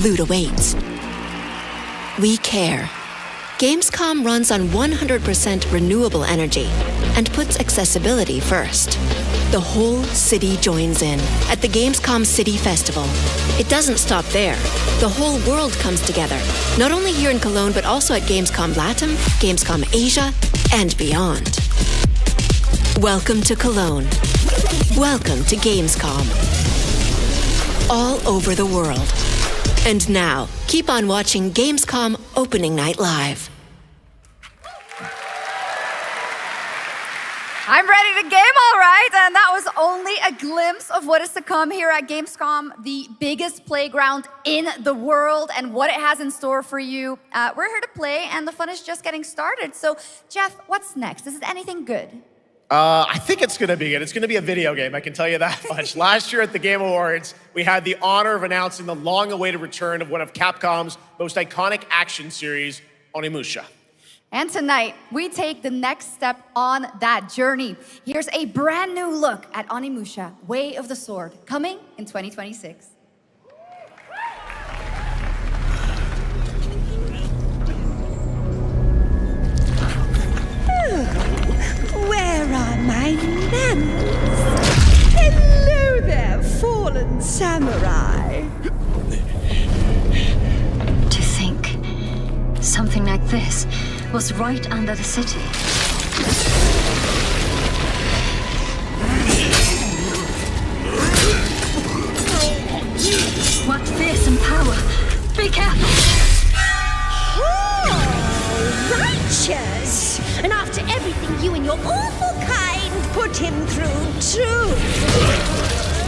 Loot awaits. We care. Gamescom runs on 100% renewable energy and puts accessibility first. The whole city joins in at the Gamescom City Festival. It doesn't stop there. The whole world comes together, not only here in Cologne, but also at Gamescom Latam, Gamescom Asia, and beyond. Welcome to Cologne. Welcome to Gamescom. All over the world. And now, keep on watching Gamescom Opening Night Live. I'm ready to game, all right. And that was only a glimpse of what is to come here at Gamescom, the biggest playground in the world, and what it has in store for you. We're here to play, and the fun is just getting started. So, Jeff, what's next? Is it anything good? I think it's going to be good. It's going to be a video game, I can tell you that much. Last year at the Game Awards, we had the honor of announcing the long-awaited return of one of Capcom's most iconic action series, Onimusha. And tonight, we take the next step on that journey. Here's a brand new look at Onimusha, Way of the Sword, coming in 2026. Where are my manners? Hello there, fallen samurai. To think something like this was right under the city. What fearsome power! Be careful! Oh, righteous! And after everything you and your awful kind put him through, too.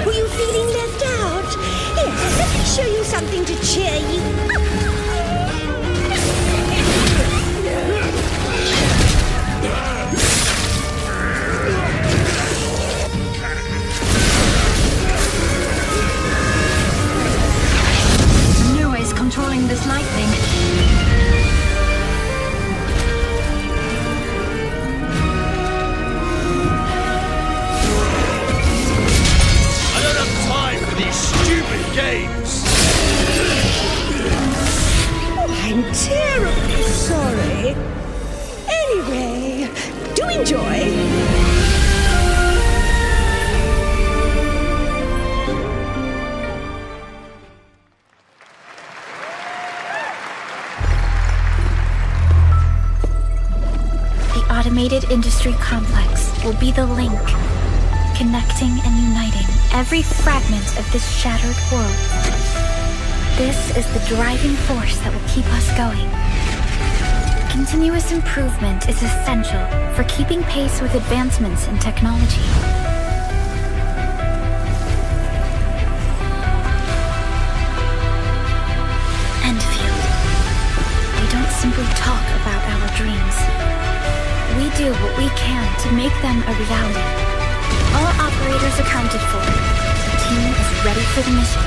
Were you feeling left out? Here, let me show you something to cheer you up. Nua is controlling this lightning. Stupid games! Oh, I'm terribly sorry. Anyway, do enjoy. The automated industry complex will be the link, connecting and uniting every fragment of this shattered world. This is the driving force that will keep us going. Continuous improvement is essential for keeping pace with advancements in technology. Enfield. We don't simply talk about our dreams. We do what we can to make them a reality. All operators accounted for. The team is ready for the mission.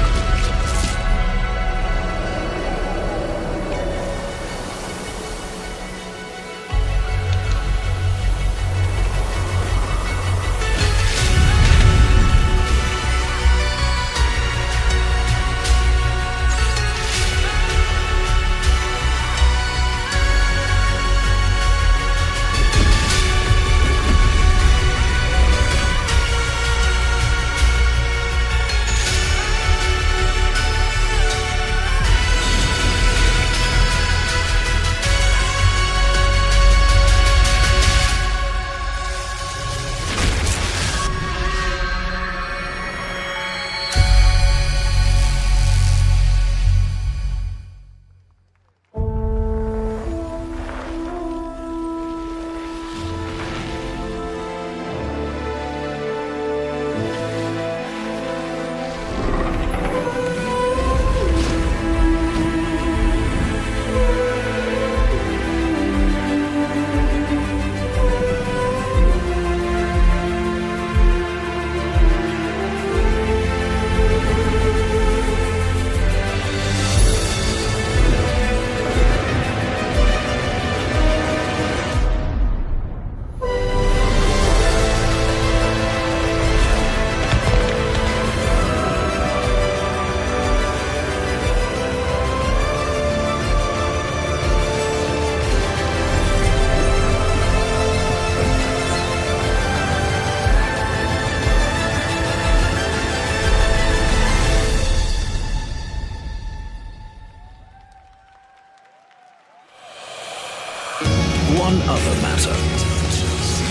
One other matter.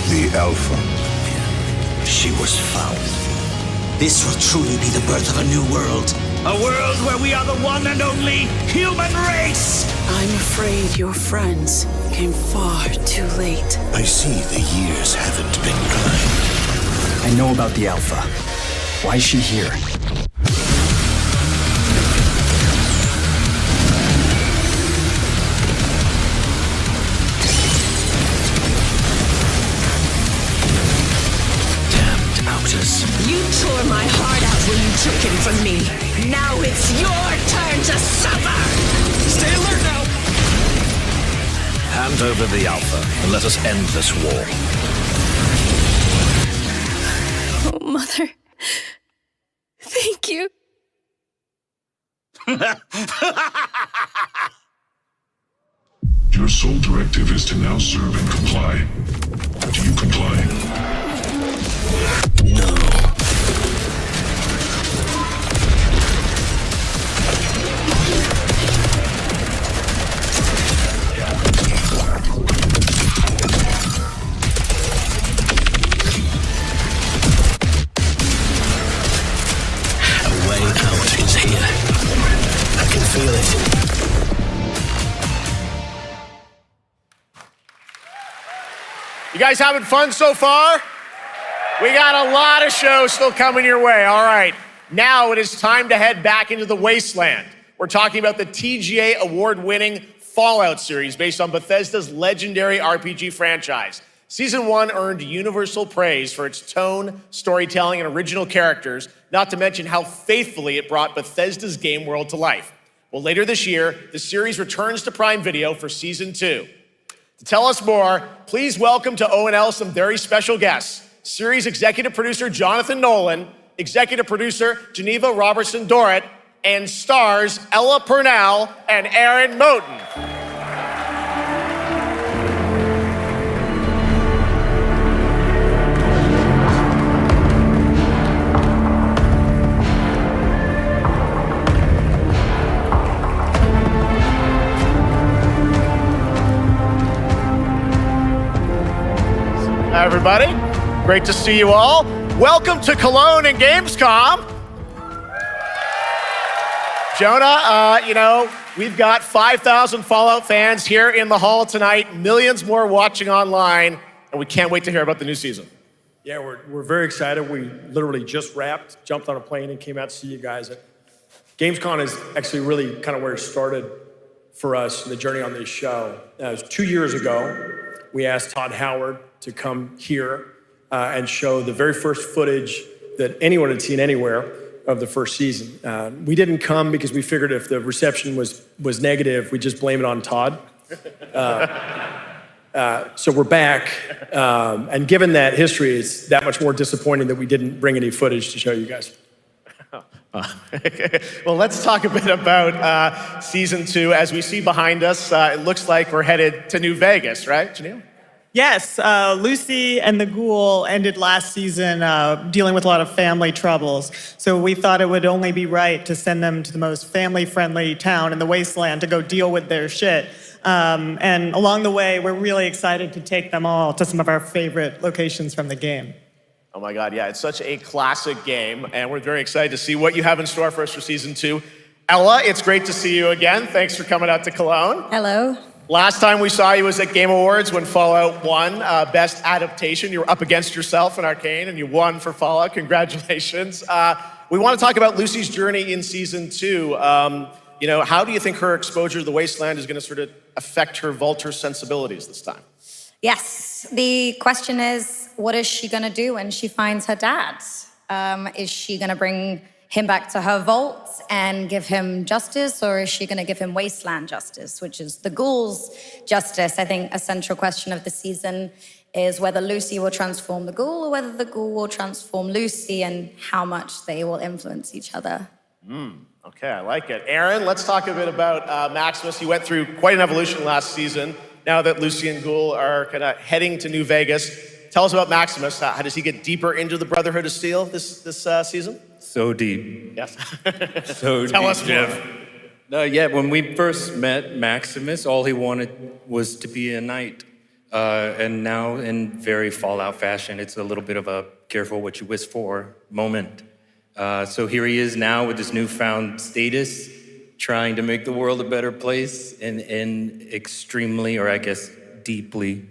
The Alpha. She was found. This will truly be the birth of a new world. A world where we are the one and only human race! I'm afraid your friends came far too late. I see the years haven't been kind. I know about the Alpha. Why is she here? You tore my heart out when you took him from me. Now it's your turn to suffer! Stay alert now! Hand over the Alpha and let us end this war. Oh, Mother. Thank you. Your sole directive is to now serve and comply. Do you comply? No. A way out is here. I can feel it. You guys having fun so far? We got a lot of shows still coming your way. All right, now it is time to head back into the wasteland. We're talking about the TGA award-winning Fallout series based on Bethesda's legendary RPG franchise. Season 1 earned universal praise for its tone, storytelling, and original characters, not to mention how faithfully it brought Bethesda's game world to life. Well, later this year, the series returns to Prime Video for Season 2. To tell us more, please welcome to ONL some very special guests. Series executive producer Jonathan Nolan, executive producer Geneva Robertson-Dorrit, and stars Ella Purnell and Aaron Moten. Hi, everybody. Great to see you all. Welcome to Cologne and Gamescom. Jonah, we've got 5,000 Fallout fans here in the hall tonight, millions more watching online, and we can't wait to hear about the new season. Yeah, we're very excited. We literally just wrapped, jumped on a plane, and came out to see you guys. Gamescom is actually really kind of where it started for us, the journey on this show. It was 2 years ago. We asked Todd Howard to come here and show the very first footage that anyone had seen anywhere of the first season. We didn't come because we figured if the reception was negative, we'd just blame it on Todd. So we're back, and given that history, it's that much more disappointing that we didn't bring any footage to show you guys. Well, let's talk a bit about season 2. As we see behind us, it looks like we're headed to New Vegas, right, Janelle? Yes, Lucy and the Ghoul ended last season dealing with a lot of family troubles. So we thought it would only be right to send them to the most family-friendly town in the wasteland to go deal with their shit. And along the way, we're really excited to take them all to some of our favorite locations from the game. Oh my God, yeah, it's such a classic game, and we're very excited to see what you have in store for us for season 2. Ella, it's great to see you again. Thanks for coming out to Cologne. Hello. Last time we saw you was at Game Awards when Fallout won Best Adaptation. You were up against yourself in Arcane, and you won for Fallout. Congratulations. We want to talk about Lucy's journey in season 2. How do you think her exposure to the wasteland is going to sort of affect her Vulture sensibilities this time? Yes, the question is, what is she going to do when she finds her dad? Is she going to bring him back to her vault and give him justice, or is she going to give him wasteland justice, which is the Ghoul's justice? I think a central question of the season is whether Lucy will transform the Ghoul or whether the Ghoul will transform Lucy, and how much they will influence each other. Okay, I like it. Aaron, let's talk a bit about Maximus. He went through quite an evolution last season. Now that Lucy and Ghoul are kind of heading to New Vegas, tell us about Maximus. How does he get deeper into the Brotherhood of Steel this season? So deep. Yes. So Tell deep, us more. Yeah, when we first met Maximus, all he wanted was to be a knight. And now, in very Fallout fashion, it's a little bit of a careful what you wish for moment. So here he is now with his newfound status, trying to make the world a better place in extremely, or I guess deeply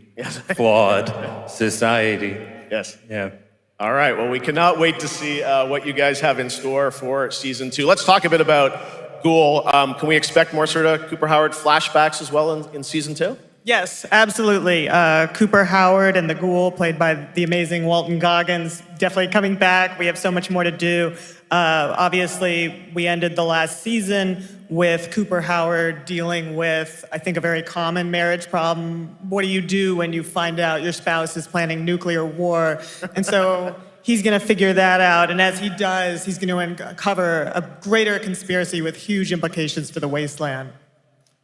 flawed society. Yes. Yeah. All right, well, we cannot wait to see what you guys have in store for season 2. Let's talk a bit about Ghoul. Can we expect more sort of Cooper Howard flashbacks as well in season 2? Yes, absolutely. Cooper Howard and the Ghoul, played by the amazing Walton Goggins, definitely coming back. We have so much more to do. Obviously, we ended the last season with Cooper Howard dealing with, I think, a very common marriage problem. What do you do when you find out your spouse is planning nuclear war? And so he's going to figure that out. And as he does, he's going to uncover a greater conspiracy with huge implications for the wasteland.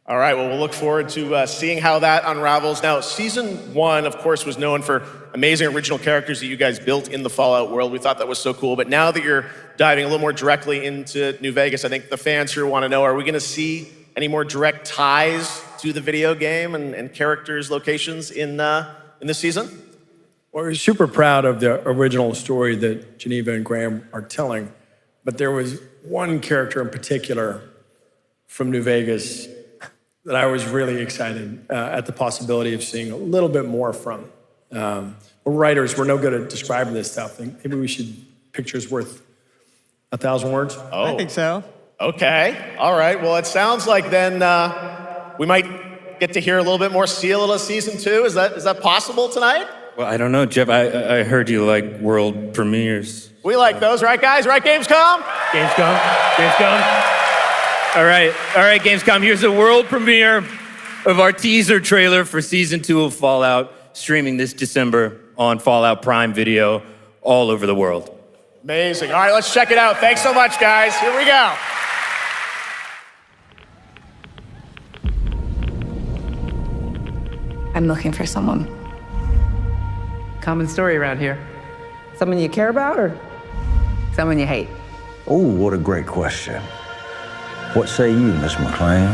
All right, well, we'll look forward to seeing how that unravels. Now, season 1, of course, was known for amazing original characters that you guys built in the Fallout world. We thought that was so cool. But now that you're diving a little more directly into New Vegas, I think the fans here want to know, are we going to see any more direct ties to the video game and characters, locations in this season? Well, we're super proud of the original story that Geneva and Graham are telling. But there was one character in particular from New Vegas that I was really excited at the possibility of seeing a little bit more from. We're writers, we're no good at describing this stuff. Maybe we should, pictures worth 1,000 words? Oh. I think so. Okay, all right. Well, it sounds like then we might get to hear a little bit more Seal of season 2. Is that possible tonight? Well, I don't know, Jeff. I heard you like world premieres. We like those, right, guys? Right, Gamescom? Gamescom. All right, Gamescom. Here's a world premiere of our teaser trailer for season 2 of Fallout, streaming this December on Fallout Prime Video all over the world. Amazing. All right, let's check it out. Thanks so much, guys. Here we go. I'm looking for someone. Common story around here. Someone you care about or someone you hate? Oh, what a great question. What say you, Miss McLean?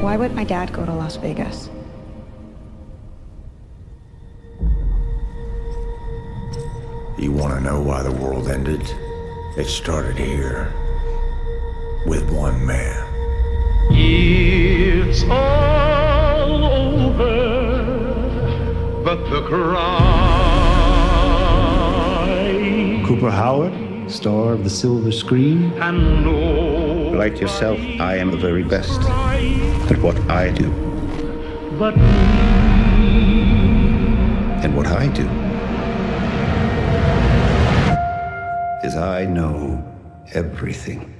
Why would my dad go to Las Vegas? You want to know why the world ended? It started here, with one man. It's all over, but the cry. Cooper Howard, star of the silver screen. And no, like yourself, I am the very best at what I do. But and what I do is I know everything.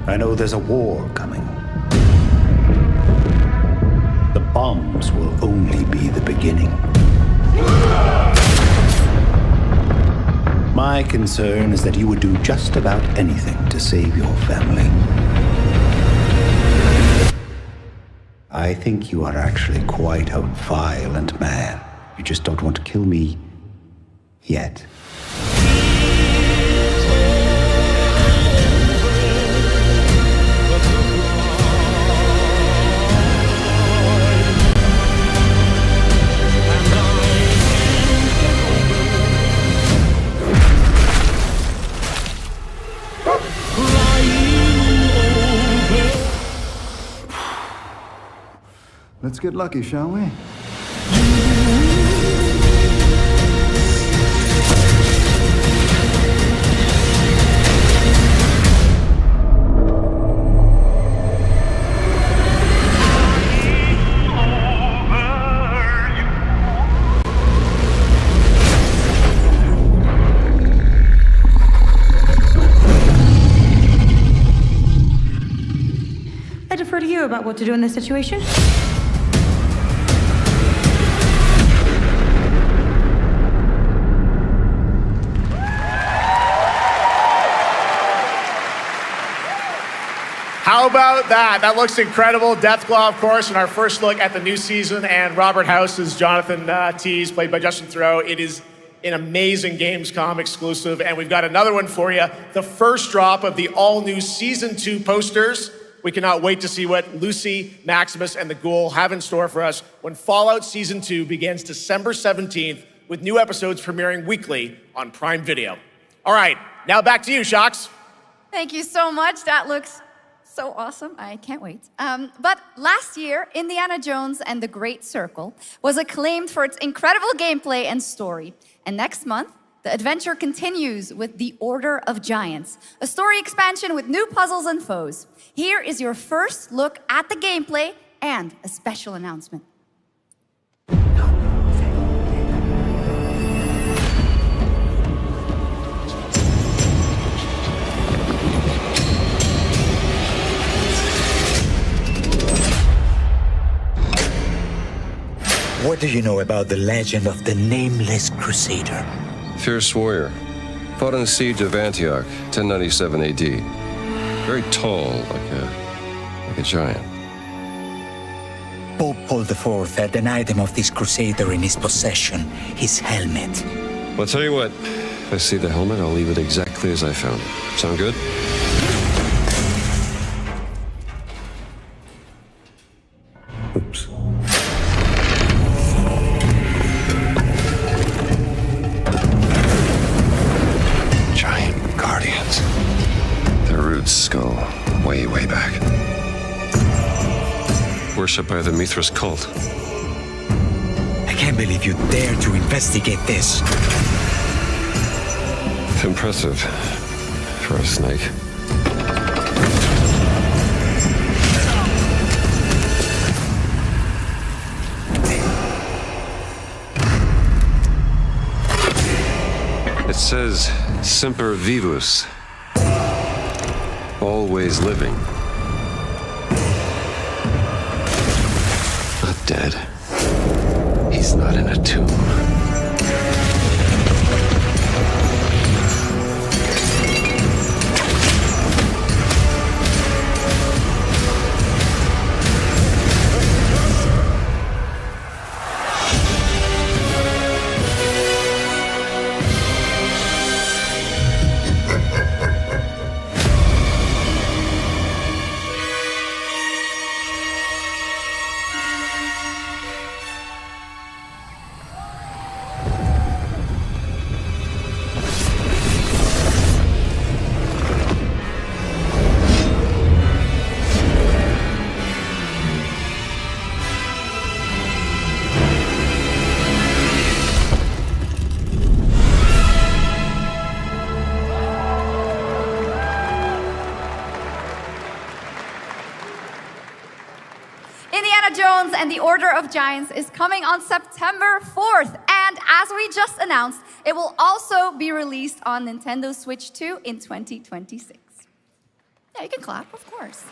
I know there's a war coming. The bombs will only be the beginning. My concern is that you would do just about anything to save your family. I think you are actually quite a violent man. You just don't want to kill me yet. Let's get lucky, shall we? I defer to you about what to do in this situation. How about that? That looks incredible. Deathclaw, of course, in our first look at the new season, and Robert House is Jonathan Tease, played by Justin Theroux. It is an amazing Gamescom exclusive, and we've got another one for you. The first drop of the all-new Season 2 posters. We cannot wait to see what Lucy, Maximus, and the Ghoul have in store for us when Fallout Season 2 begins December 17th, with new episodes premiering weekly on Prime Video. All right, now back to you, Shox. Thank you so much. That looks so awesome. I can't wait. But last year, Indiana Jones and the Great Circle was acclaimed for its incredible gameplay and story. And next month, the adventure continues with The Order of Giants, a story expansion with new puzzles and foes. Here is your first look at the gameplay and a special announcement. What do you know about the legend of the Nameless Crusader? Fierce warrior. Fought in the siege of Antioch, 1097 AD. Very tall, like a giant. Pope Paul IV had an item of this crusader in his possession, his helmet. Well, I'll tell you what. If I see the helmet, I'll leave it exactly as I found it. Sound good? Oops. Giant guardians. Their roots go way, way back. Worshipped by the Mithras cult. I can't believe you dare to investigate this. Impressive for a snake. It says Semper Vivus, always living. Not dead. He's not in a tomb. Jones and the Order of Giants is coming on September 4th. And as we just announced, it will also be released on Nintendo Switch 2 in 2026. Yeah, you can clap, of course.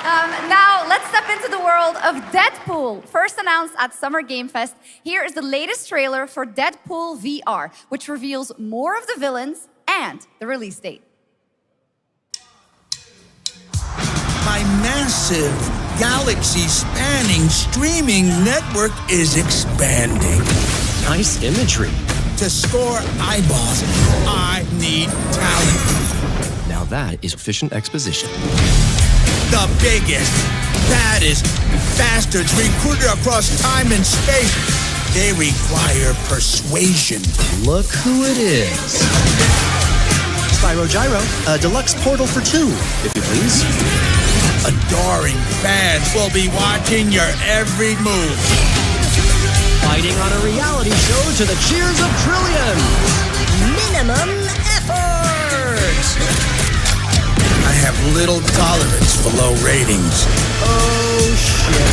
Now, let's step into the world of Deadpool. First announced at Summer Game Fest, here is the latest trailer for Deadpool VR, which reveals more of the villains and the release date. My massive, galaxy-spanning streaming network is expanding. Nice imagery. To score eyeballs, I need talent. Now that is efficient exposition. The biggest, baddest bastards recruited across time and space. They require persuasion. Look who it is. Spyro Gyro, a deluxe portal for 2, if you please. Adoring fans will be watching your every move. Fighting on a reality show to the cheers of trillions. Minimum effort. I have little tolerance for low ratings. Oh, shit.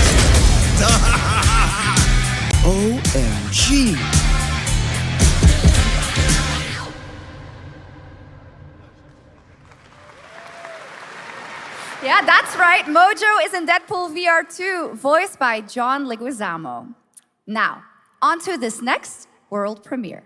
OMG. Yeah, that's right. Mojo is in Deadpool VR 2, voiced by John Leguizamo. Now, on to this next world premiere.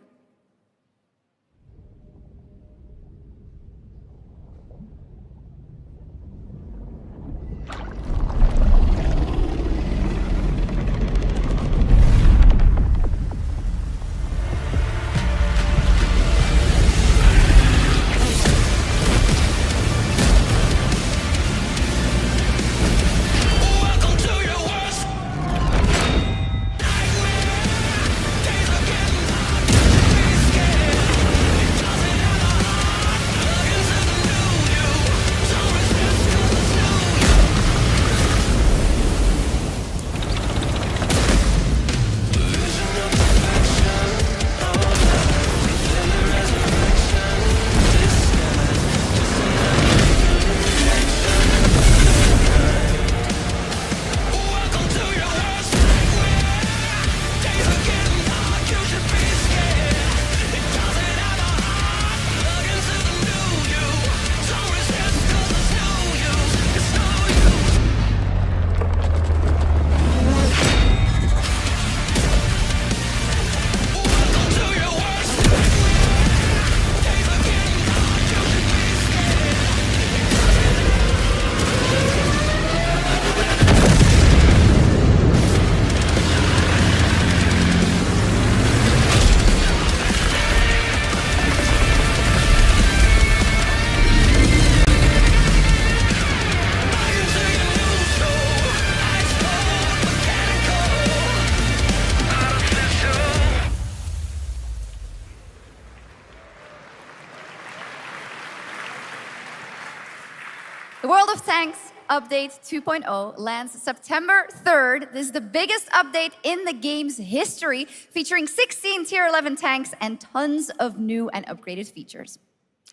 The World of Tanks Update 2.0 lands September 3rd. This is the biggest update in the game's history, featuring 16 Tier 11 tanks and tons of new and upgraded features.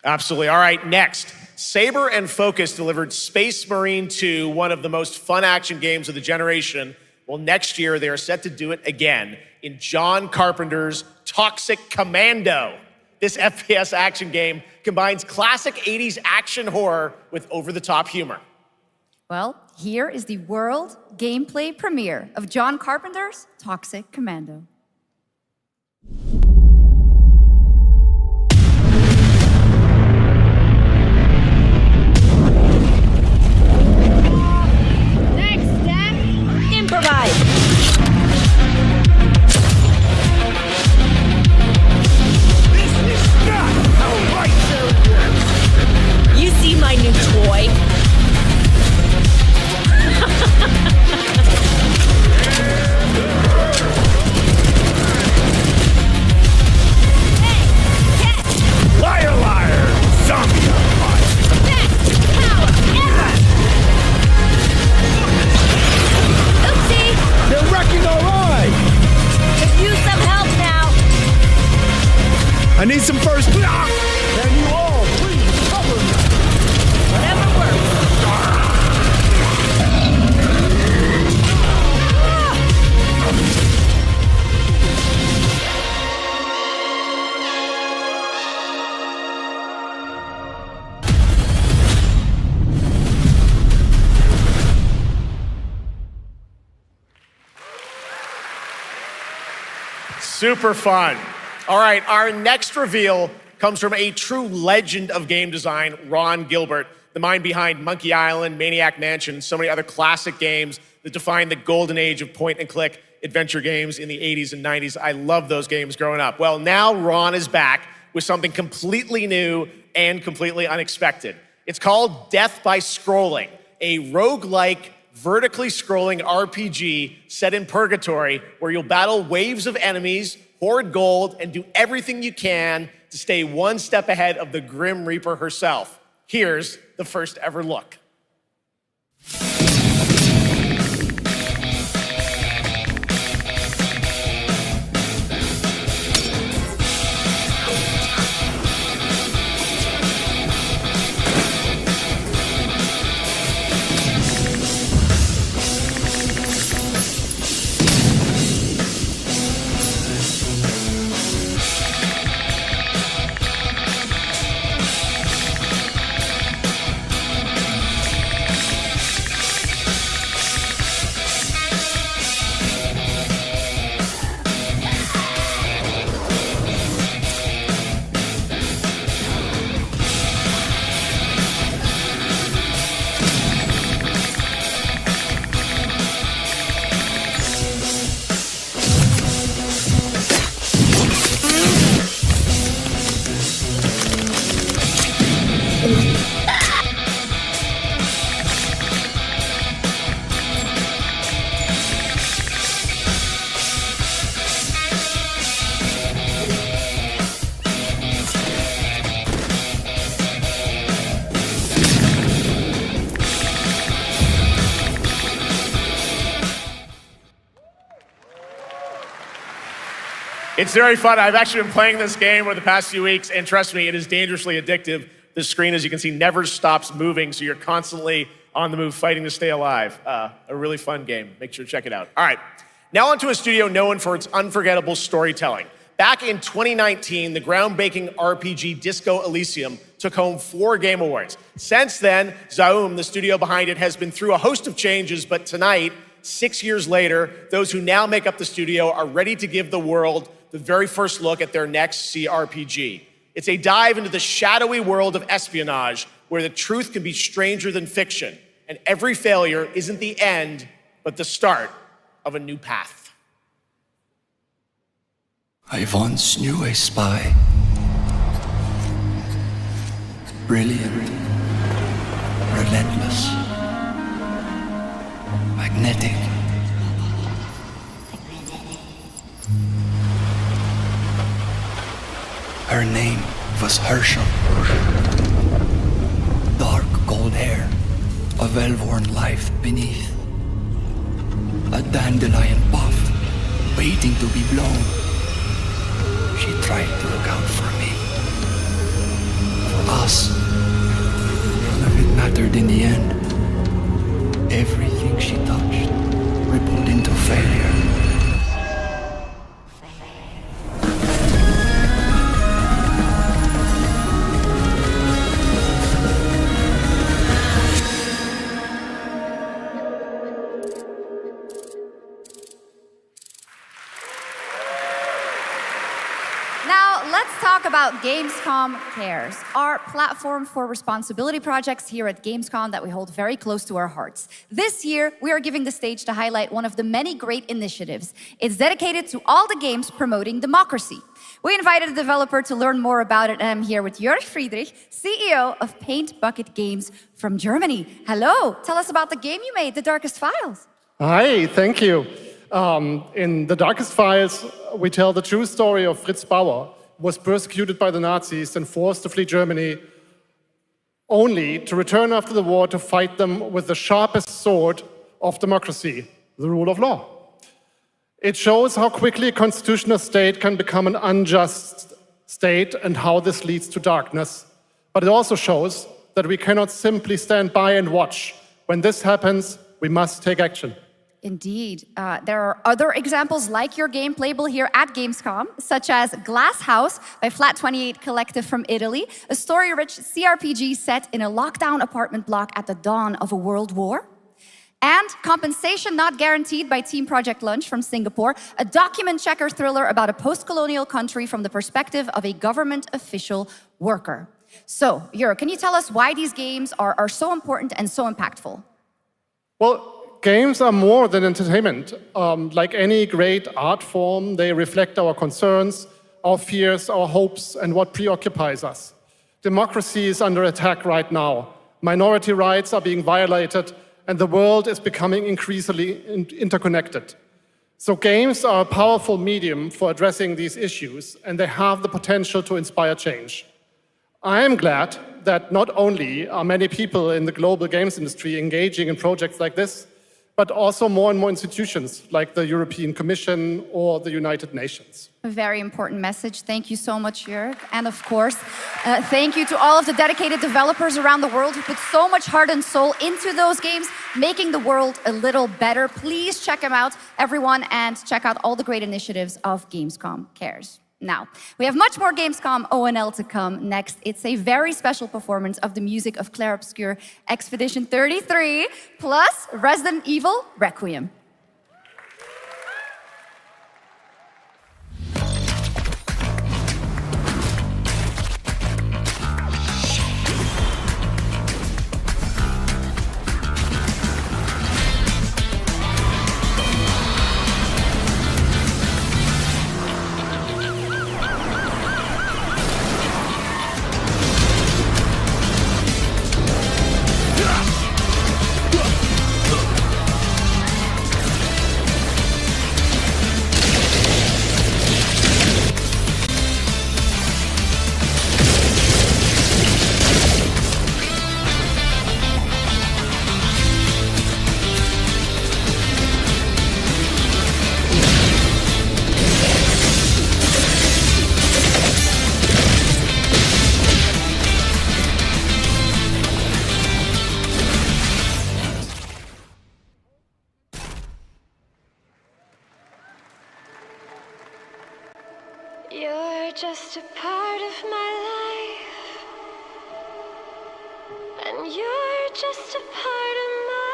Absolutely. All right, next. Saber and Focus delivered Space Marine 2, one of the most fun action games of the generation. Well, next year, they are set to do it again in John Carpenter's Toxic Commando. This FPS action game combines classic 80s action horror with over-the-top humor. Well, here is the world gameplay premiere of John Carpenter's Toxic Commando. Next step, improvise. You see my new toy? Super fun. All right, our next reveal comes from a true legend of game design, Ron Gilbert, the mind behind Monkey Island, Maniac Mansion, and so many other classic games that defined the golden age of point-and-click adventure games in the 80s and 90s. I loved those games growing up. Well, now Ron is back with something completely new and completely unexpected. It's called Death by Scrolling, a roguelike, vertically scrolling RPG set in purgatory where you'll battle waves of enemies, hoard gold, and do everything you can to stay one step ahead of the Grim Reaper herself. Here's the first ever look. It's very fun. I've actually been playing this game over the past few weeks, and trust me, it is dangerously addictive. The screen, as you can see, never stops moving, so you're constantly on the move, fighting to stay alive. A really fun game. Make sure to check it out. All right, now onto a studio known for its unforgettable storytelling. Back in 2019, the groundbreaking RPG Disco Elysium took home 4 Game Awards. Since then, Zaum, the studio behind it, has been through a host of changes, but tonight, 6 years later, those who now make up the studio are ready to give the world the very first look at their next CRPG. It's a dive into the shadowy world of espionage, where the truth can be stranger than fiction, and every failure isn't the end, but the start of a new path. I once knew a spy. Brilliant, relentless, magnetic. Her name was Herschel. Dark gold hair, a well-worn life beneath. A dandelion puff, waiting to be blown. She tried to look out for me. For us. None of it mattered in the end. Everything she touched rippled into failure. About Gamescom Cares, our platform for responsibility projects here at Gamescom that we hold very close to our hearts. This year, we are giving the stage to highlight one of the many great initiatives. It's dedicated to all the games promoting democracy. We invited a developer to learn more about it, and I'm here with Jörg Friedrich, CEO of Paint Bucket Games from Germany. Hello, tell us about the game you made, The Darkest Files. Hi, thank you. In The Darkest Files, we tell the true story of Fritz Bauer, was persecuted by the Nazis and forced to flee Germany, only to return after the war to fight them with the sharpest sword of democracy, the rule of law. It shows how quickly a constitutional state can become an unjust state and how this leads to darkness. But it also shows that we cannot simply stand by and watch. When this happens, we must take action. Indeed. There are other examples like your game playable here at Gamescom, such as Glass House by Flat 28 Collective from Italy, a story-rich CRPG set in a lockdown apartment block at the dawn of a world war. And Compensation Not Guaranteed by Team Project Lunch from Singapore, a document checker thriller about a post-colonial country from the perspective of a government official worker. So, Jörg, can you tell us why these games are so important and so impactful? Well, games are more than entertainment. Like any great art form, they reflect our concerns, our fears, our hopes, and what preoccupies us. Democracy is under attack right now. Minority rights are being violated, and the world is becoming increasingly interconnected. So games are a powerful medium for addressing these issues, and they have the potential to inspire change. I am glad that not only are many people in the global games industry engaging in projects like this, but also more and more institutions like the European Commission or the United Nations. A very important message. Thank you so much, Jörg. And of course, thank you to all of the dedicated developers around the world who put so much heart and soul into those games, making the world a little better. Please check them out, everyone, and check out all the great initiatives of Gamescom Cares. Now, we have much more Gamescom ONL to come next. It's a very special performance of the music of Clair Obscur Expedition 33, plus Resident Evil Requiem. You're just a part of my life, and you're just a part of my life.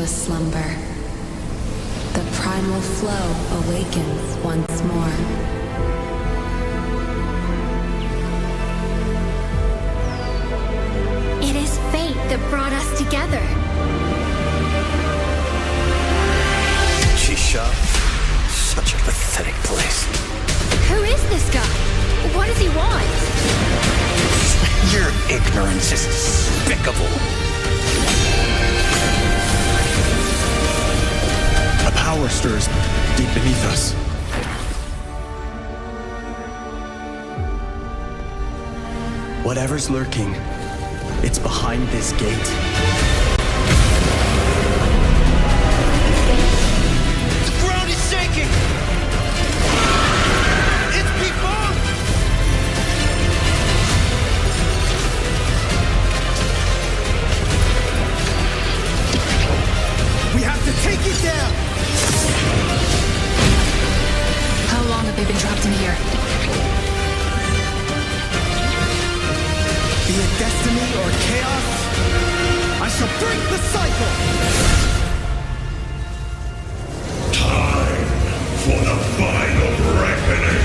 Slumber. The primal flow awakens once more. It is fate that brought us together. Shisha, such a pathetic place. Who is this guy? What does he want? Your ignorance is despicable. A power stirs deep beneath us. Whatever's lurking, it's behind this gate. The ground is shaking! It's people! We have to take it down! How long have they been trapped in here? Be it destiny or chaos, I shall break the cycle! Time for the final reckoning!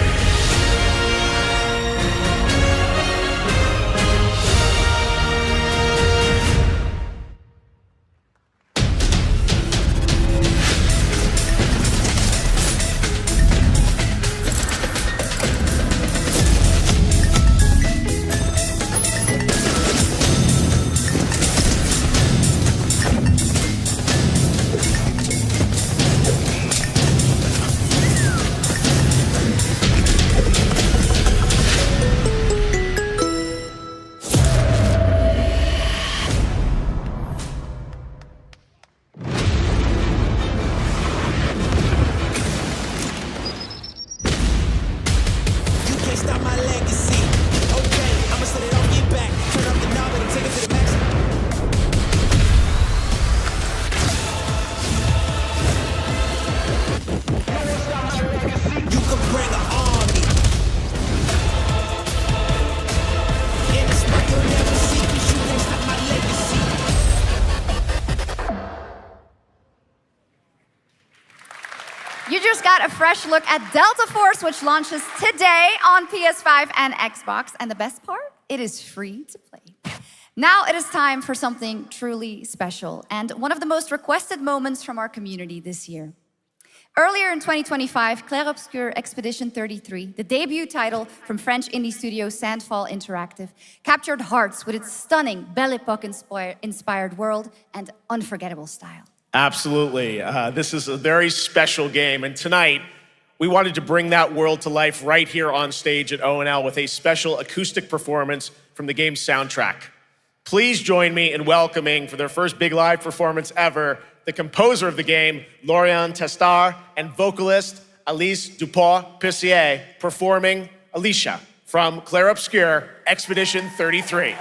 stop my legacy. Okay, I'ma set it off, get back. Turn up the knob and take it to the max. You can bring an army. In the spot you'll never see, 'cause you can't stop my legacy. You just got a fresh look at Delta Force, which launches today on PS5 and Xbox. And the best part, it is free to play. Now it is time for something truly special and one of the most requested moments from our community this year. Earlier in 2025, Clair Obscur Expedition 33, the debut title from French indie studio Sandfall Interactive, captured hearts with its stunning Belle Epoque-inspired world and unforgettable style. Absolutely. This is a very special game, and tonight we wanted to bring that world to life right here on stage at ONL with a special acoustic performance from the game's soundtrack. Please join me in welcoming, for their first big live performance ever, the composer of the game, Laurent Testard, and vocalist Alice Dupont-Pessier, performing Alicia from Clair Obscur Expedition 33.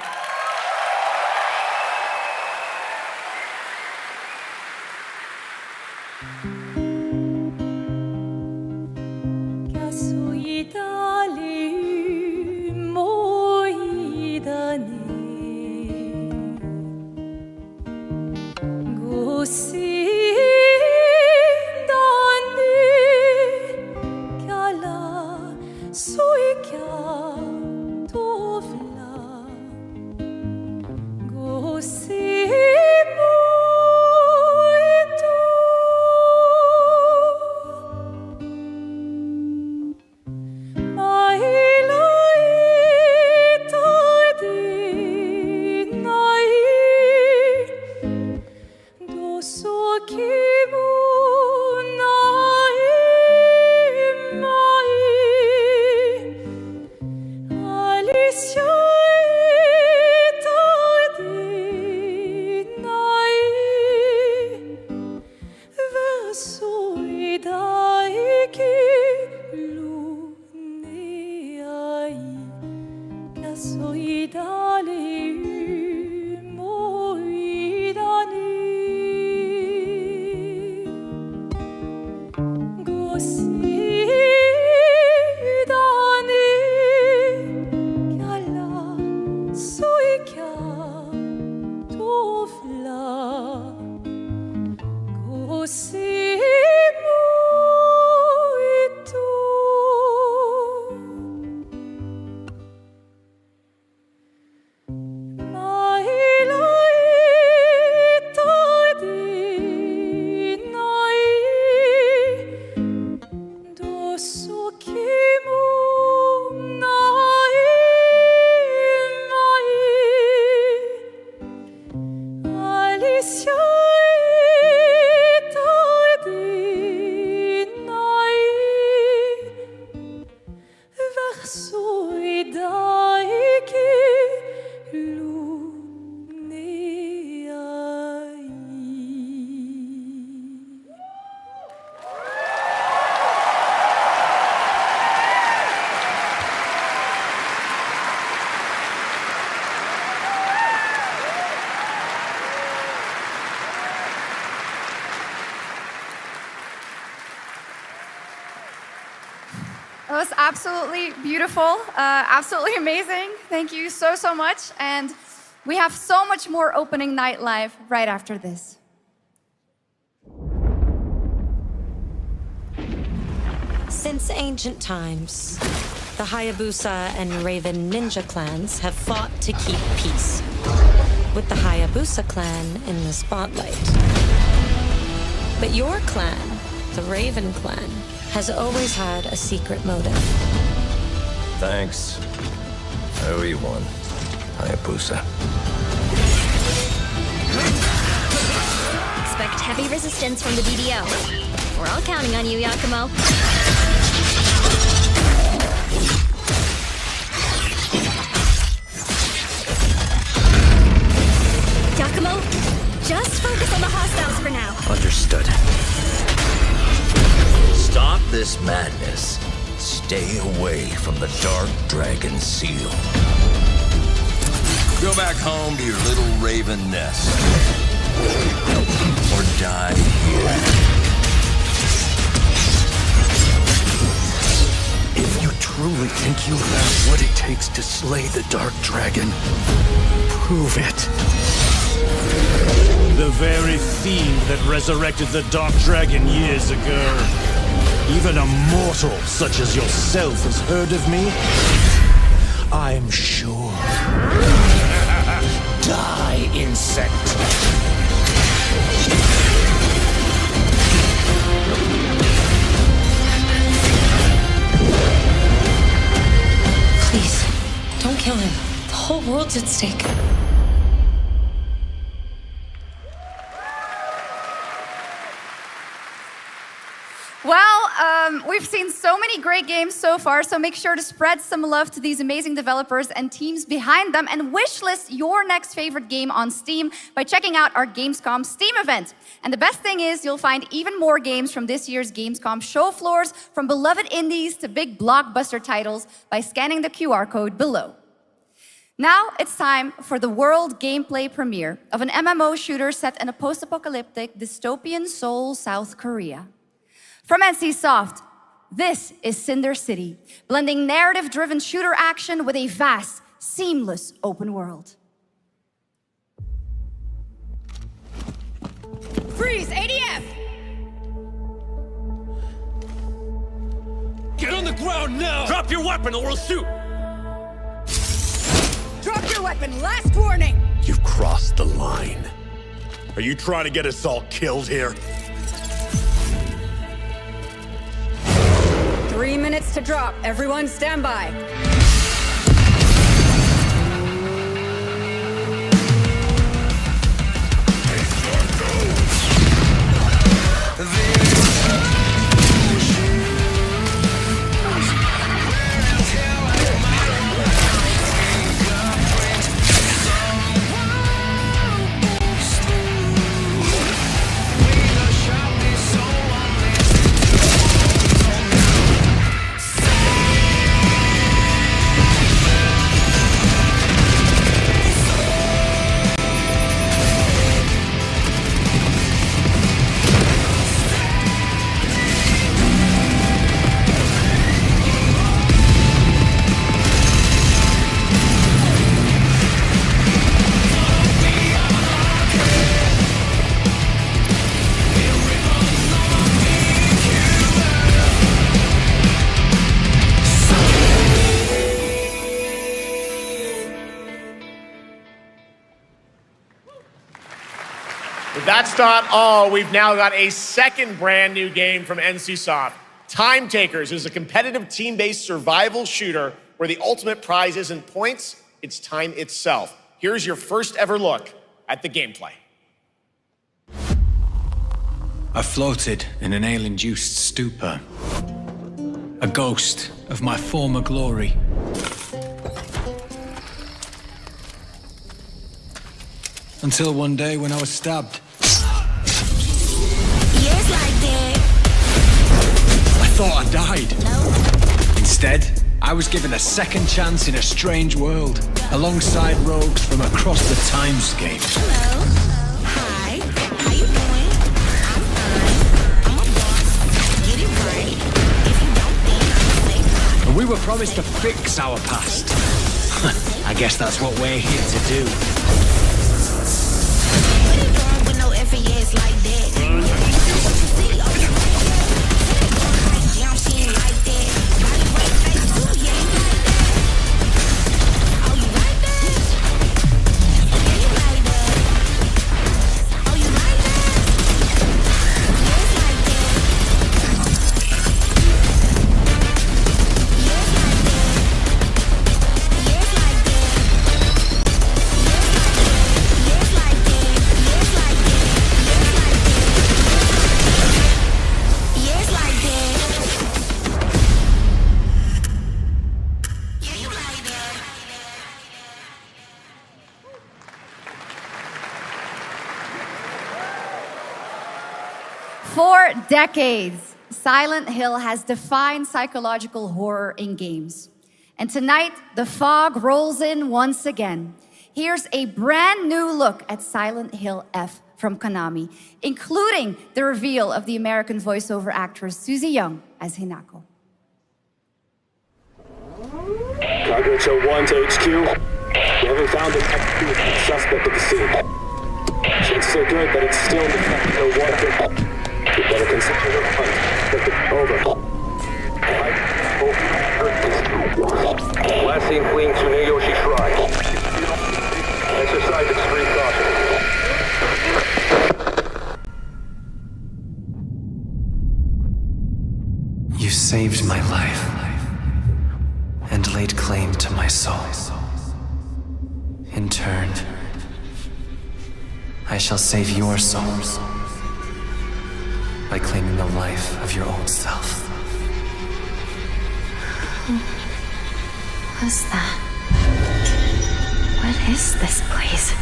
It was absolutely beautiful, absolutely amazing. Thank you so, so much. And we have so much more opening night live right after this. Since ancient times, the Hayabusa and Raven ninja clans have fought to keep peace, with the Hayabusa clan in the spotlight. But your clan, the Raven clan, has always had a secret motive. Thanks. I owe you one, Hayabusa. Expect heavy resistance from the BDO. We're all counting on you, Yakumo. Yakumo, just focus on the hostiles for now. Understood. Stop this madness. Stay away from the Dark Dragon Seal. Go back home to your little raven nest. Or die here. If you truly think you have what it takes to slay the Dark Dragon, prove it. The very fiend that resurrected the Dark Dragon years ago. Even a mortal such as yourself has heard of me? I'm sure. Die, insect. Please, don't kill him. The whole world's at stake. Well, we've seen so many great games so far, so make sure to spread some love to these amazing developers and teams behind them, and wishlist your next favorite game on Steam by checking out our Gamescom Steam event. And the best thing is you'll find even more games from this year's Gamescom show floors, from beloved indies to big blockbuster titles, by scanning the QR code below. Now it's time for the world gameplay premiere of an MMO shooter set in a post-apocalyptic dystopian Seoul, South Korea. From NCSoft, this is Cinder City, blending narrative-driven shooter action with a vast, seamless open world. Freeze! ADF! Get on the ground now! Drop your weapon or we'll shoot! Drop your weapon, last warning! You've crossed the line. Are you trying to get us all killed here? 3 minutes to drop. Everyone stand by. That's not all. We've now got a second brand new game from NCSoft. Time Takers is a competitive team-based survival shooter where the ultimate prize isn't points, it's time itself. Here's your first ever look at the gameplay. I floated in an ale-induced stupor, a ghost of my former glory. Until one day when I was stabbed. Yes, like that. I thought I died. Instead, I was given a second chance in a strange world, alongside rogues from across the timescape. Hello. Hi. How you doing? I'm fine. I'm a boss. Get it right. If you don't think, say And we were promised to fix our past. I guess that's what we're here to do. yes, like that. For decades, Silent Hill has defined psychological horror in games. And tonight, the fog rolls in once again. Here's a brand new look at Silent Hill F from Konami, including the reveal of the American voiceover actress Susie Young as Hinako. Targets are 1 to HQ. We haven't found an suspect at the scene. Chances are good, but it's still in the fact no one. We better consider the hunt. Over. Last seen fleeing Tsuneyoshi Shrine. Exercise extreme caution. You saved my life and laid claim to my soul. In turn, I shall save your souls by claiming the life of your old self. Who was that? What is this place?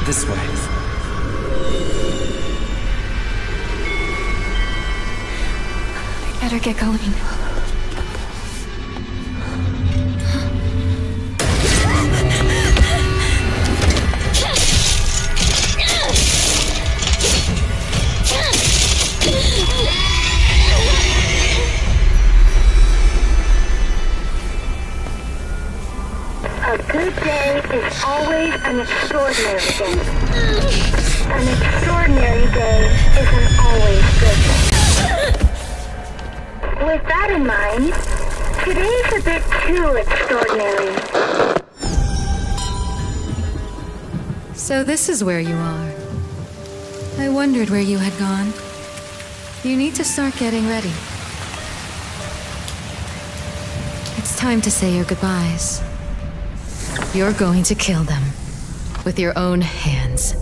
This way. I better get going. A good day is always an extraordinary day. An extraordinary day is an always good day. With that in mind, today's a bit too extraordinary. So this is where you are. I wondered where you had gone. You need to start getting ready. It's time to say your goodbyes. You're going to kill them with your own hands.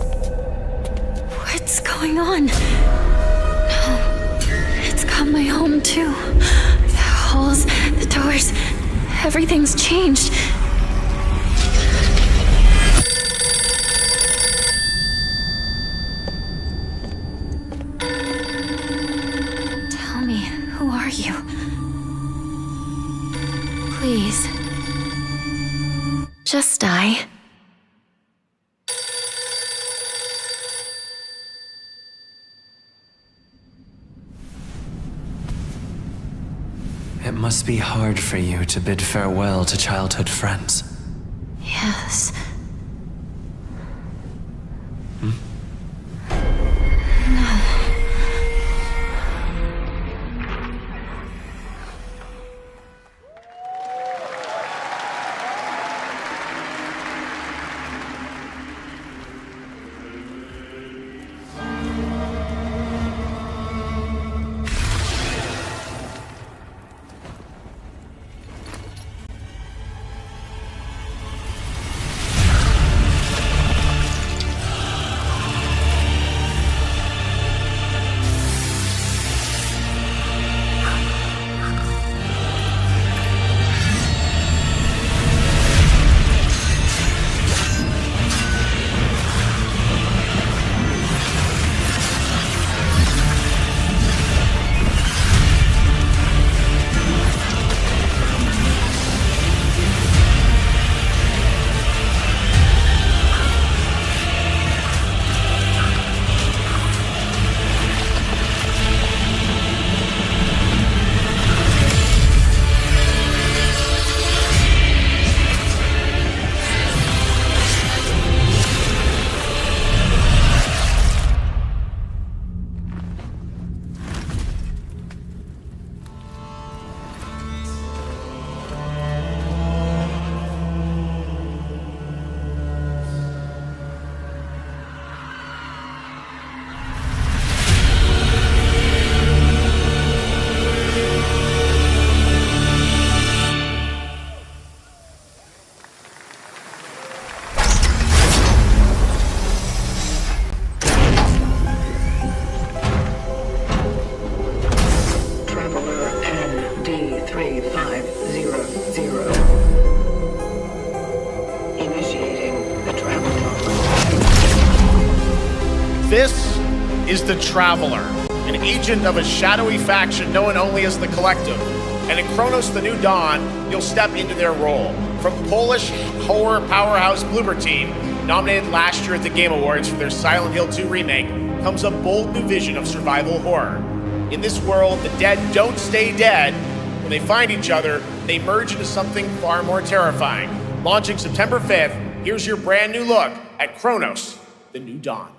What's going on? No, it's got my home too. The halls, the doors, everything's changed. Tell me, who are you? Please. Just die. It must be hard for you to bid farewell to childhood friends. Yes. This is the Traveler, an agent of a shadowy faction known only as the Collective. And in Chronos: The New Dawn, you'll step into their role. From Polish horror powerhouse Bloober Team, nominated last year at the Game Awards for their Silent Hill 2 remake, comes a bold new vision of survival horror. In this world, the dead don't stay dead. When they find each other, they merge into something far more terrifying. Launching September 5th, here's your brand new look at Chronos: The New Dawn.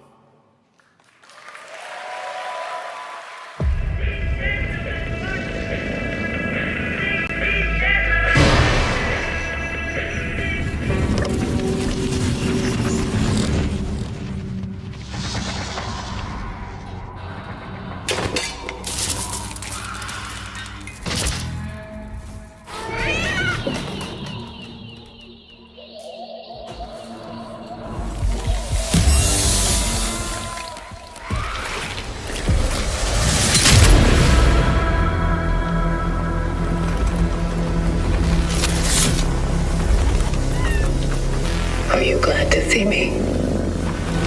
Are you glad to see me,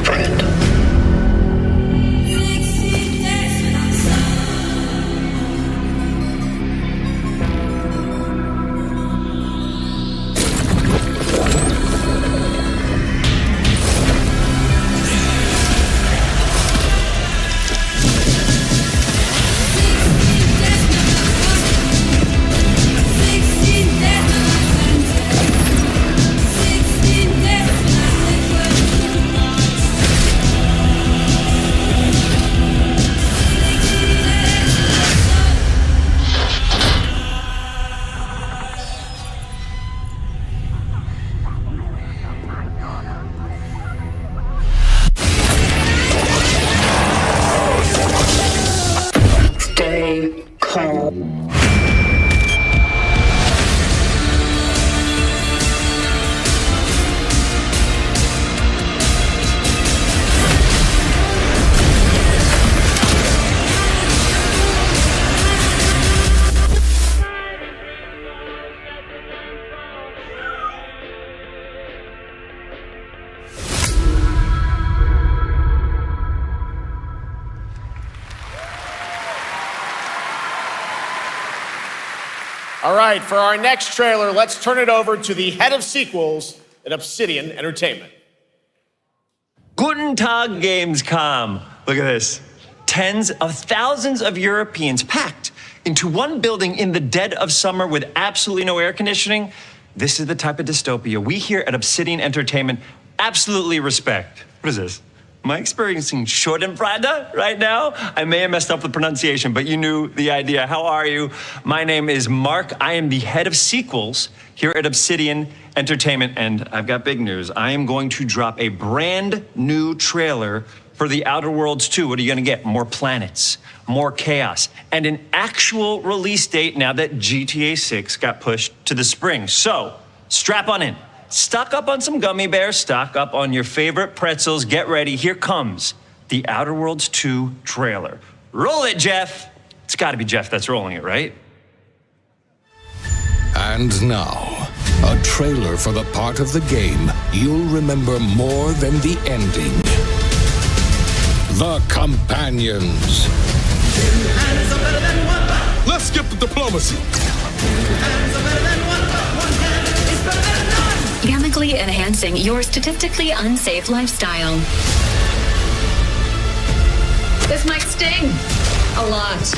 friend? Stay calm. All right, for our next trailer, let's turn it over to the head of sequels at Obsidian Entertainment. Guten Tag, Gamescom. Look at this. Tens of thousands of Europeans packed into one building in the dead of summer with absolutely no air conditioning. This is the type of dystopia we here at Obsidian Entertainment absolutely respect. What is this? Am I experiencing Schadenfreude right now? I may have messed up the pronunciation, but you knew the idea. How are you? My name is Mark. I am the head of sequels here at Obsidian Entertainment, and I've got big news. I am going to drop a brand new trailer for The Outer Worlds 2. What are you gonna get? More planets, more chaos, and an actual release date now that GTA 6 got pushed to the spring. So, strap on in. Stock up on some gummy bears, stock up on your favorite pretzels. Get ready, here comes The Outer Worlds 2 trailer. Roll it, Jeff. It's gotta be Jeff that's rolling it, right? And now, a trailer for the part of the game you'll remember more than the ending. The Companions. Let's skip the diplomacy. Chemically enhancing your statistically unsafe lifestyle. This might sting a lot.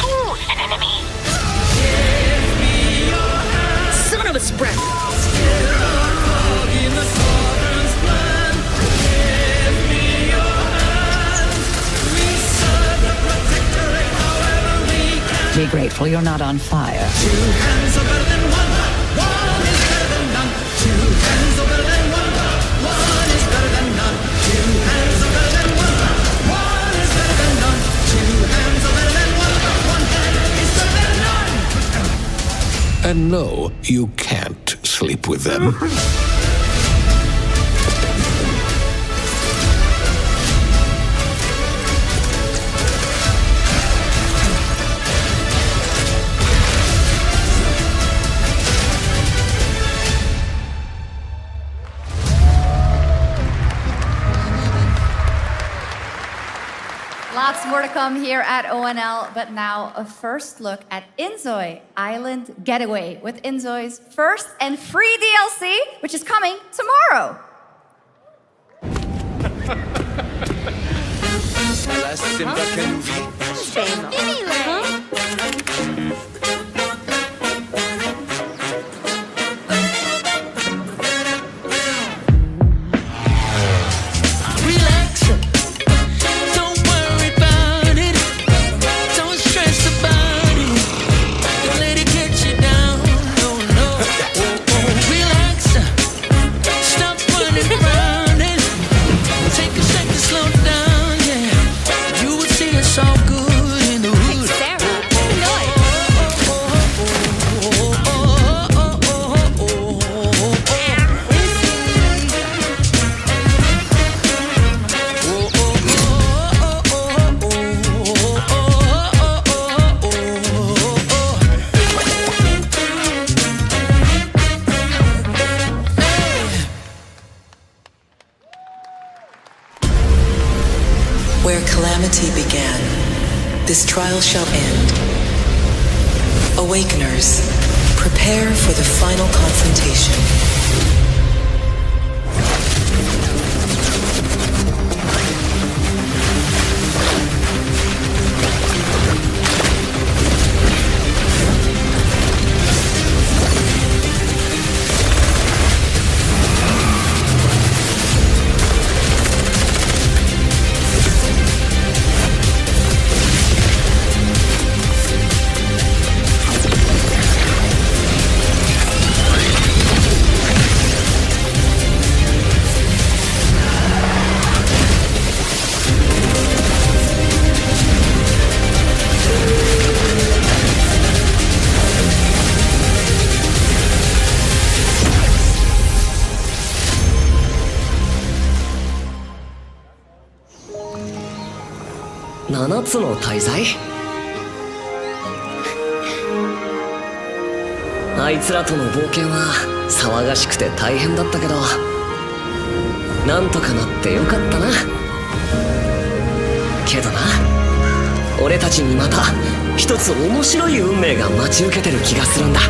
Ooh, an enemy. Son of a spread. Be grateful you're not on fire. Two hands are better than one. One is better than none. Two hands are better than one. One is better than none. Two hands are better than one. One is better than none. Two hands are better than one. One hand is better than none. And no, you can't sleep with them. more to come here at ONL, but now a first look at Inzoi Island Getaway with Inzoi's first and free DLC, which is coming tomorrow. Where calamity began, this trial shall end. Awakeners, prepare for the final confrontation.7つの大罪？あいつらとの冒険は騒がしくて大変だったけど、なんとかなってよかったな。けどな、俺たちにまた一つ面白い運命が待ち受けてる気がするんだ。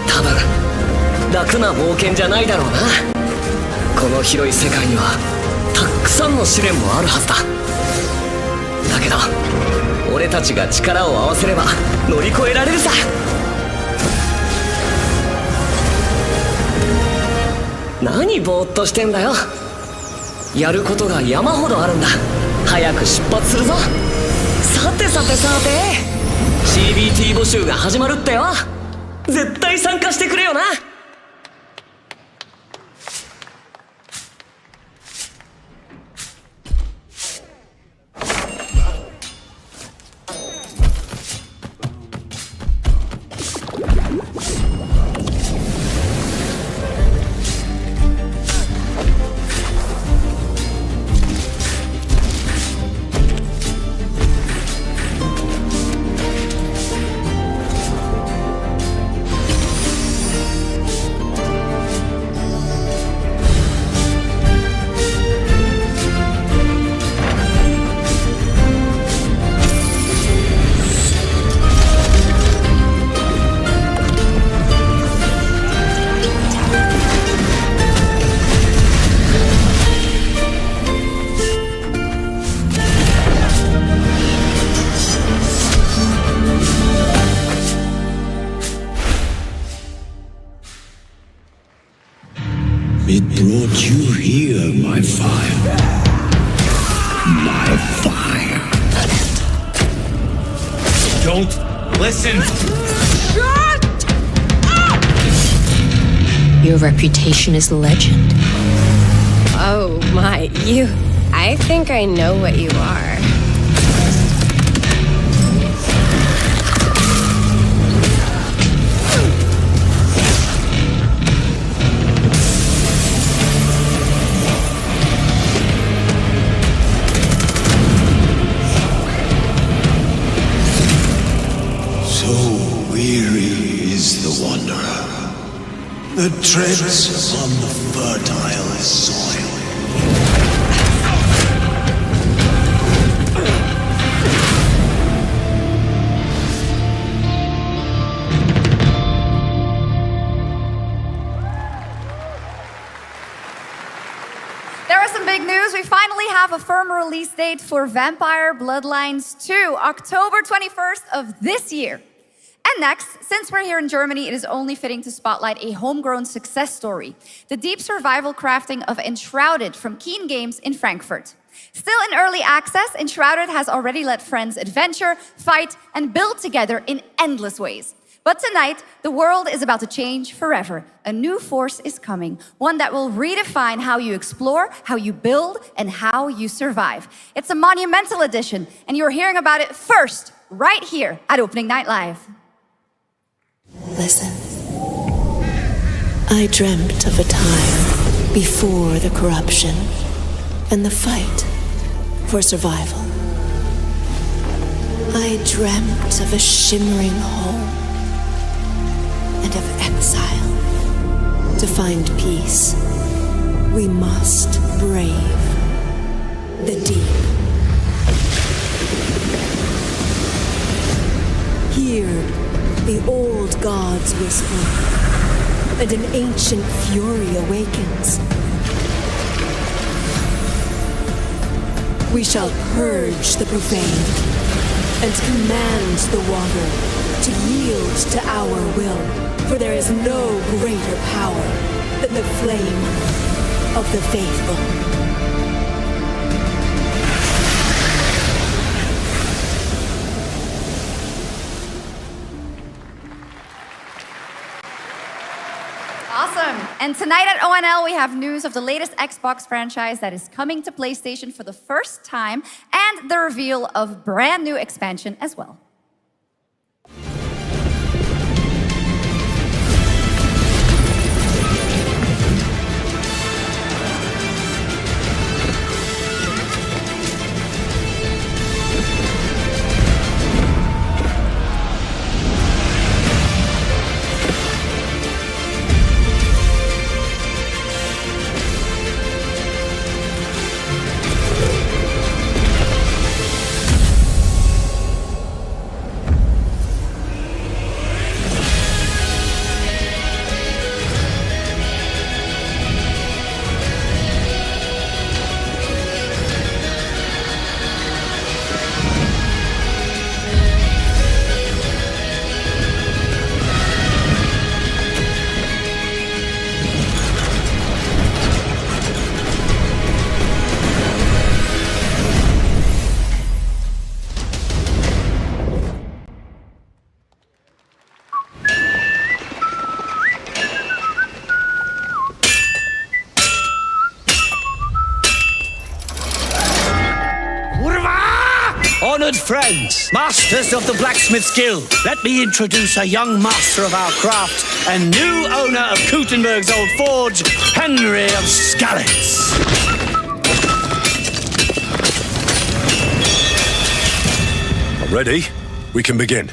多分楽な冒険じゃないだろうな。この広い世界にはたくさんの試練もあるはずだ。だけど俺たちが力を合わせれば乗り越えられるさ。何ぼーっとしてんだよ。やることが山ほどあるんだ。早く出発するぞ。さて CBT 募集が始まるってよ。絶対参加してくれよな。It brought you here, my fire. My fire. Don't listen! Shut up! Your reputation is legend. Oh my, you... I think I know what you are. So weary is the wanderer. The treads on the fertile soil. Big news, we finally have a firm release date for Vampire Bloodlines 2, October 21st of this year. And next, since we're here in Germany, it is only fitting to spotlight a homegrown success story, the deep survival crafting of Enshrouded from Keen Games in Frankfurt. Still in early access, Enshrouded has already let friends adventure, fight, and build together in endless ways. But tonight, the world is about to change forever. A new force is coming, one that will redefine how you explore, how you build, and how you survive. It's a monumental edition, and you're hearing about it first, right here at Opening Night Live. Listen. I dreamt of a time before the corruption and the fight for survival. I dreamt of a shimmering home and of exile. To find peace, we must brave the deep. Hear the old gods whisper, and an ancient fury awakens. We shall purge the profane and command the water to yield to our will. For there is no greater power than the flame of the faithful. Awesome. And tonight at ONL, we have news of the latest Xbox franchise that is coming to PlayStation for the first time, and the reveal of brand new expansion as well. Honored friends, masters of the blacksmith's guild, let me introduce a young master of our craft and new owner of Gutenberg's old forge, Henry of Skalitz. Ready? We can begin.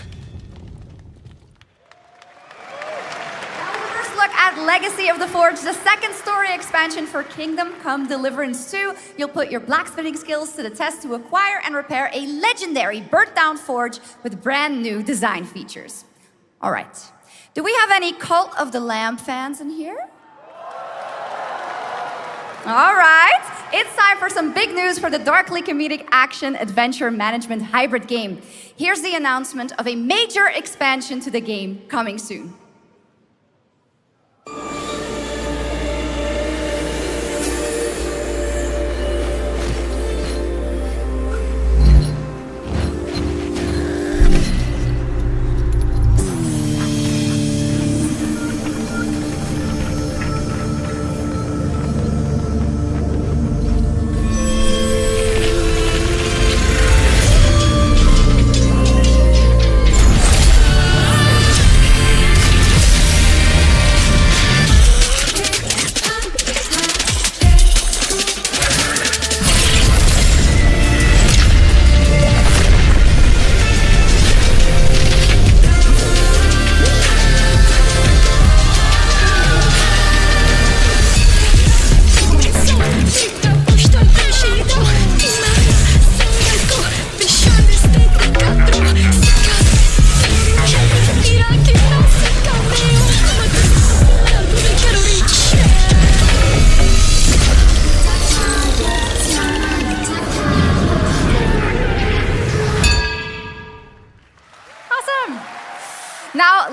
Legacy of the Forge, the second story expansion for Kingdom Come Deliverance 2. You'll put your blacksmithing skills to the test to acquire and repair a legendary burnt-down forge with brand new design features. All right. Do we have any Cult of the Lamb fans in here? All right. It's time for some big news for the darkly comedic action adventure management hybrid game. Here's the announcement of a major expansion to the game coming soon.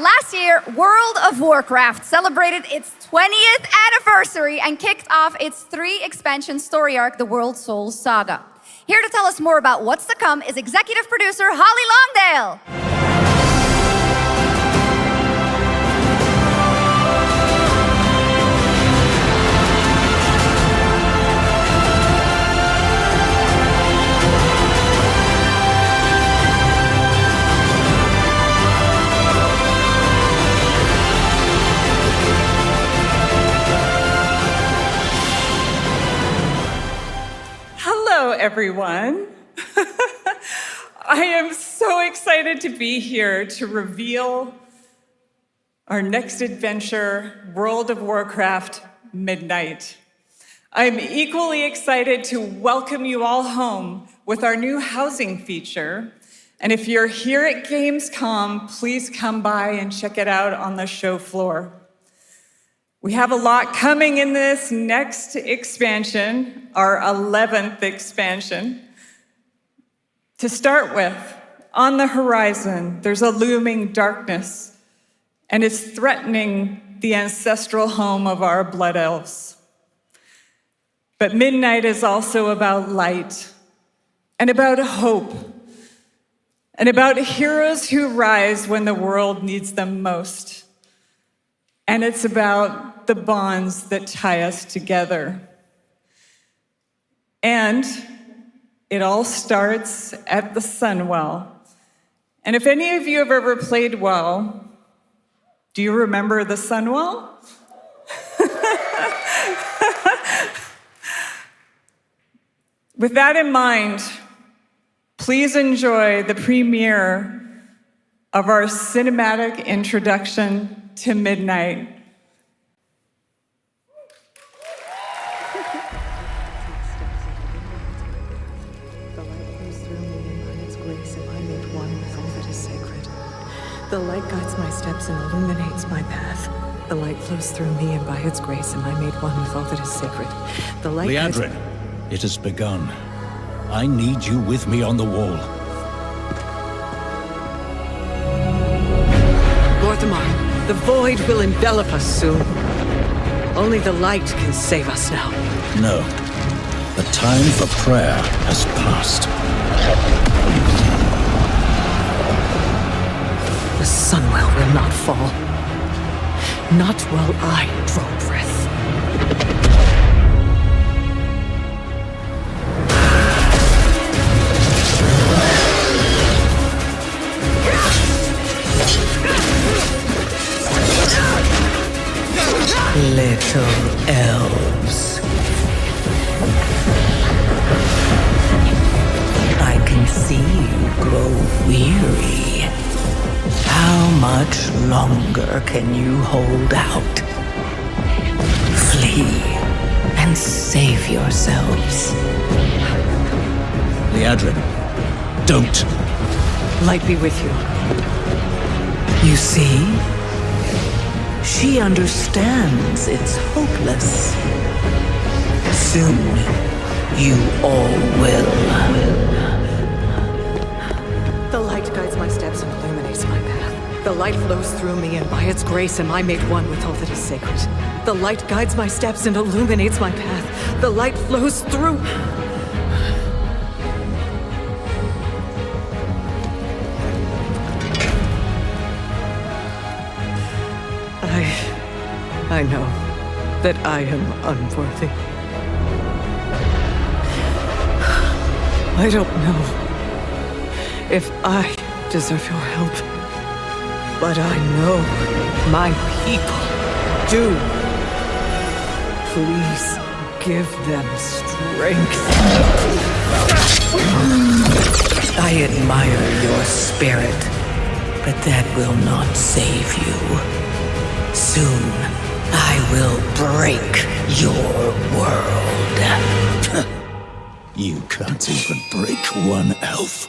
last year, World of Warcraft celebrated its 20th anniversary and kicked off its 3-expansion story arc, the World Soul Saga. Here to tell us more about what's to come is executive producer Holly Longdale. Hello, everyone. I am so excited to be here to reveal our next adventure, World of Warcraft Midnight. I'm equally excited to welcome you all home with our new housing feature. And if you're here at Gamescom, please come by and check it out on the show floor. We have a lot coming in this next expansion, our 11th expansion. To start with, on the horizon, there's a looming darkness, and it's threatening the ancestral home of our blood elves. But Midnight is also about light, and about hope, and about heroes who rise when the world needs them most. And it's about the bonds that tie us together. And it all starts at the Sunwell. And if any of you have ever played WoW, do you remember the Sunwell? With that in mind, please enjoy the premiere of our cinematic introduction to Midnight. The light guides my steps and illuminates my path. The light flows through me, and by its grace am I made one with all that is sacred. The light Liadrin, it has begun. I need you with me on the wall. Gorthamar, the void will envelop us soon. Only the light can save us now. No. The time for prayer has passed. The Sunwell will not fall. Not while I draw breath. Little elves. I can see you grow weary. How much longer can you hold out? Flee and save yourselves. Liadrin, don't. Light be with you. You see? She understands it's hopeless. Soon, you all will. The light guides my steps and illuminates my path. The light flows through me, and by its grace am I made one with all that is sacred. The light guides my steps and illuminates my path. The light flows through... I know that I am unworthy. I don't know if I deserve your help, but I know my people do. Please give them strength. I admire your spirit, but that will not save you. Soon, I will break your world. You can't even break one elf.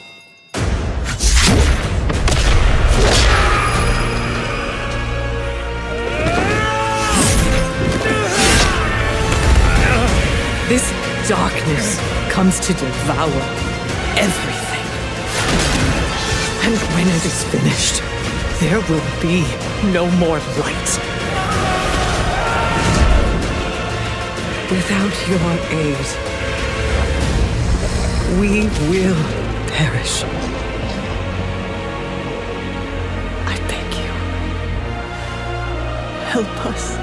This darkness comes to devour everything. And when it is finished, there will be no more light. Without your aid, we will perish. I beg you, help us.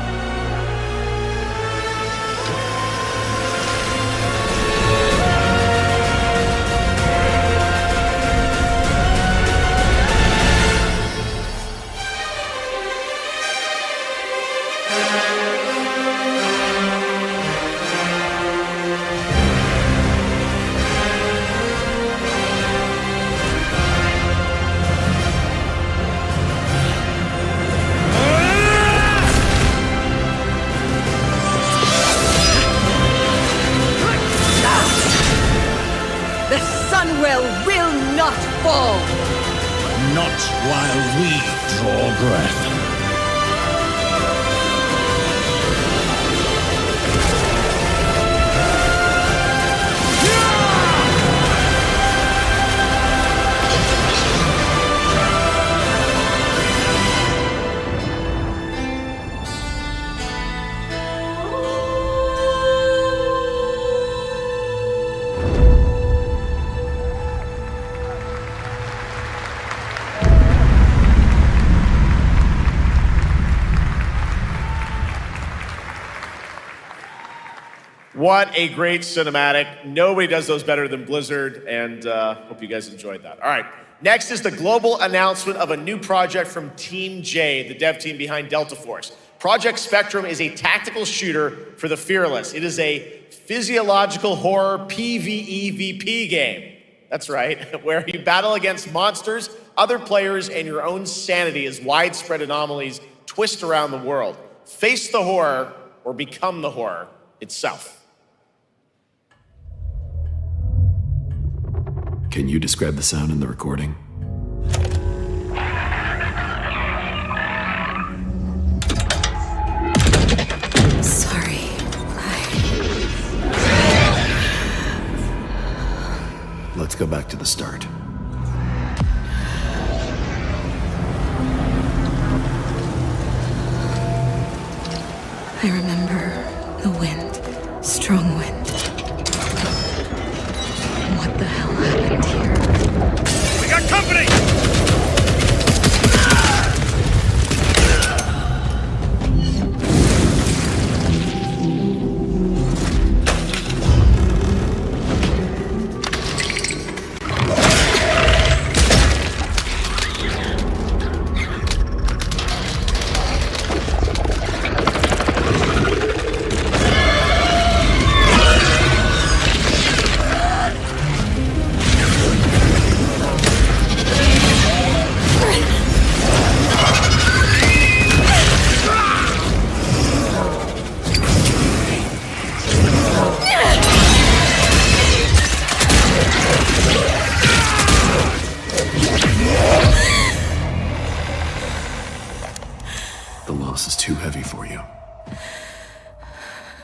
Not while we draw breath. What a great cinematic. Nobody does those better than Blizzard, and hope you guys enjoyed that. All right, next is the global announcement of a new project from Team J, the dev team behind Delta Force. Project Spectrum is a tactical shooter for the fearless. It is a physiological horror PvEVP game. That's right, where you battle against monsters, other players, and your own sanity as widespread anomalies twist around the world. Face the horror or become the horror itself. Can you describe the sound in the recording? Sorry. Let's go back to the start. I remember the wind, strong wind. What the hell happened here? We got company!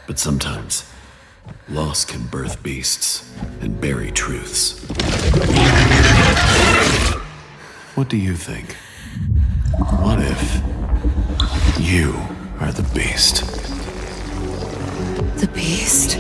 But sometimes, loss can birth beasts and bury truths. What do you think? What if you are the beast? The beast?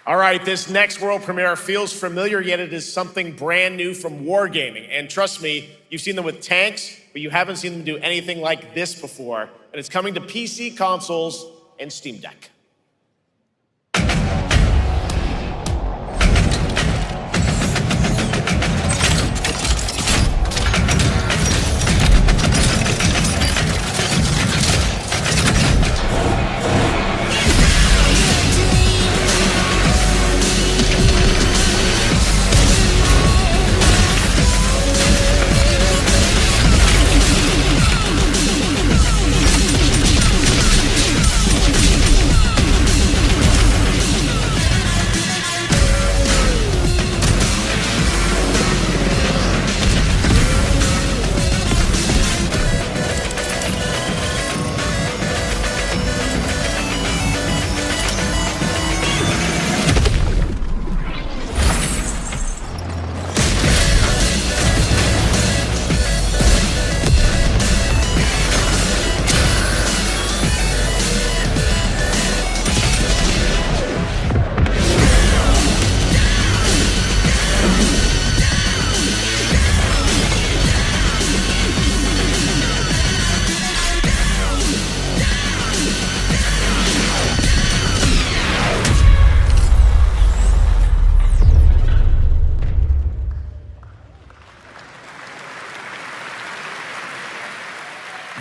All right, this next world premiere feels familiar, yet it is something brand new from Wargaming. And trust me, you've seen them with tanks, but you haven't seen them do anything like this before. And it's coming to PC, consoles, and Steam Deck.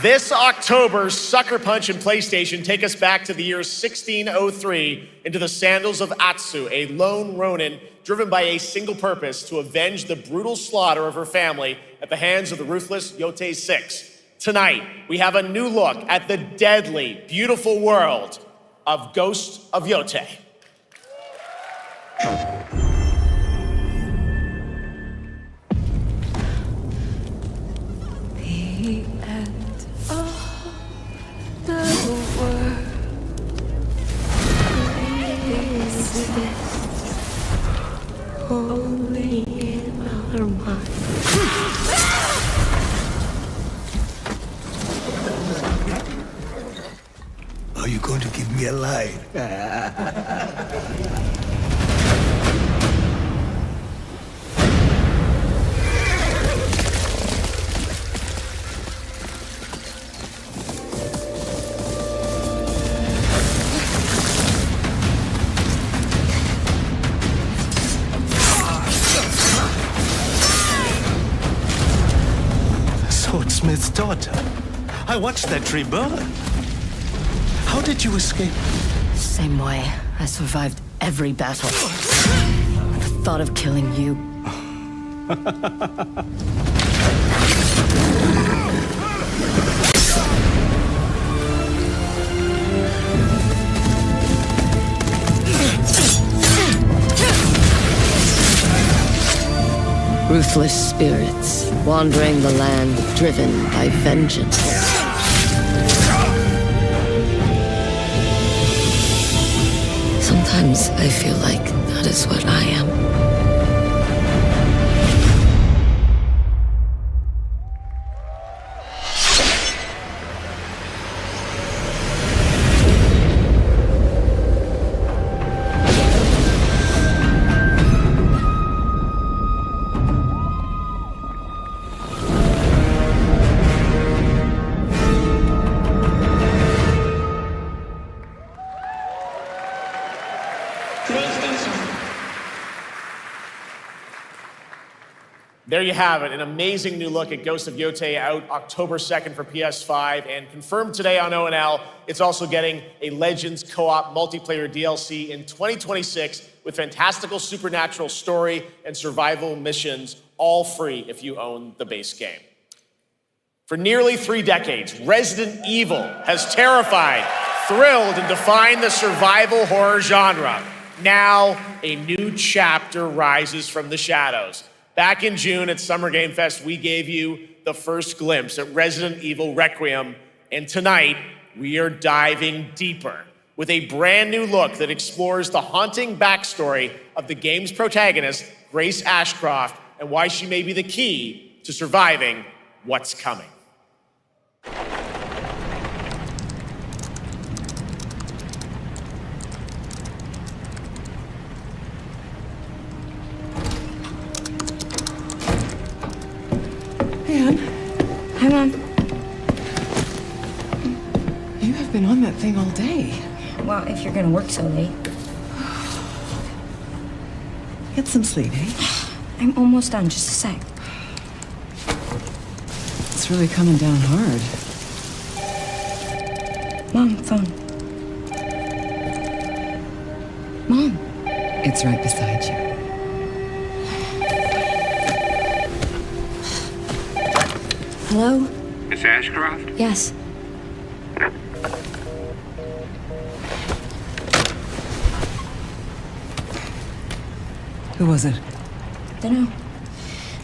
This October, Sucker Punch and PlayStation take us back to the year 1603 into the sandals of Atsu, a lone ronin driven by a single purpose to avenge the brutal slaughter of her family at the hands of the ruthless Yotei Six. Tonight, we have a new look at the deadly, beautiful world of Ghost of Yotei. Only in our mind. Are you going to give me a line? Swordsmith's daughter. I watched that tree burn. How did you escape? Same way. I survived every battle. The thought of killing you. Ruthless spirits, wandering the land, driven by vengeance. Sometimes I feel like that is what I am. There you have it, an amazing new look at Ghost of Yotei, out October 2nd for PS5, and confirmed today on ONL, it's also getting a Legends co-op multiplayer DLC in 2026 with fantastical supernatural story and survival missions, all free if you own the base game. For nearly 3 decades, Resident Evil has terrified, thrilled, and defined the survival horror genre. Now, a new chapter rises from the shadows. Back in June at Summer Game Fest, we gave you the first glimpse at Resident Evil Requiem, and tonight, we are diving deeper with a brand new look that explores the haunting backstory of the game's protagonist, Grace Ashcroft, and why she may be the key to surviving what's coming. that thing all day. Well, if you're gonna work so late. Get some sleep, eh? I'm almost done, just a sec. It's really coming down hard. Mom, phone. Mom. It's right beside you. Hello? Miss Ashcroft? Yes. Who was it? Dunno.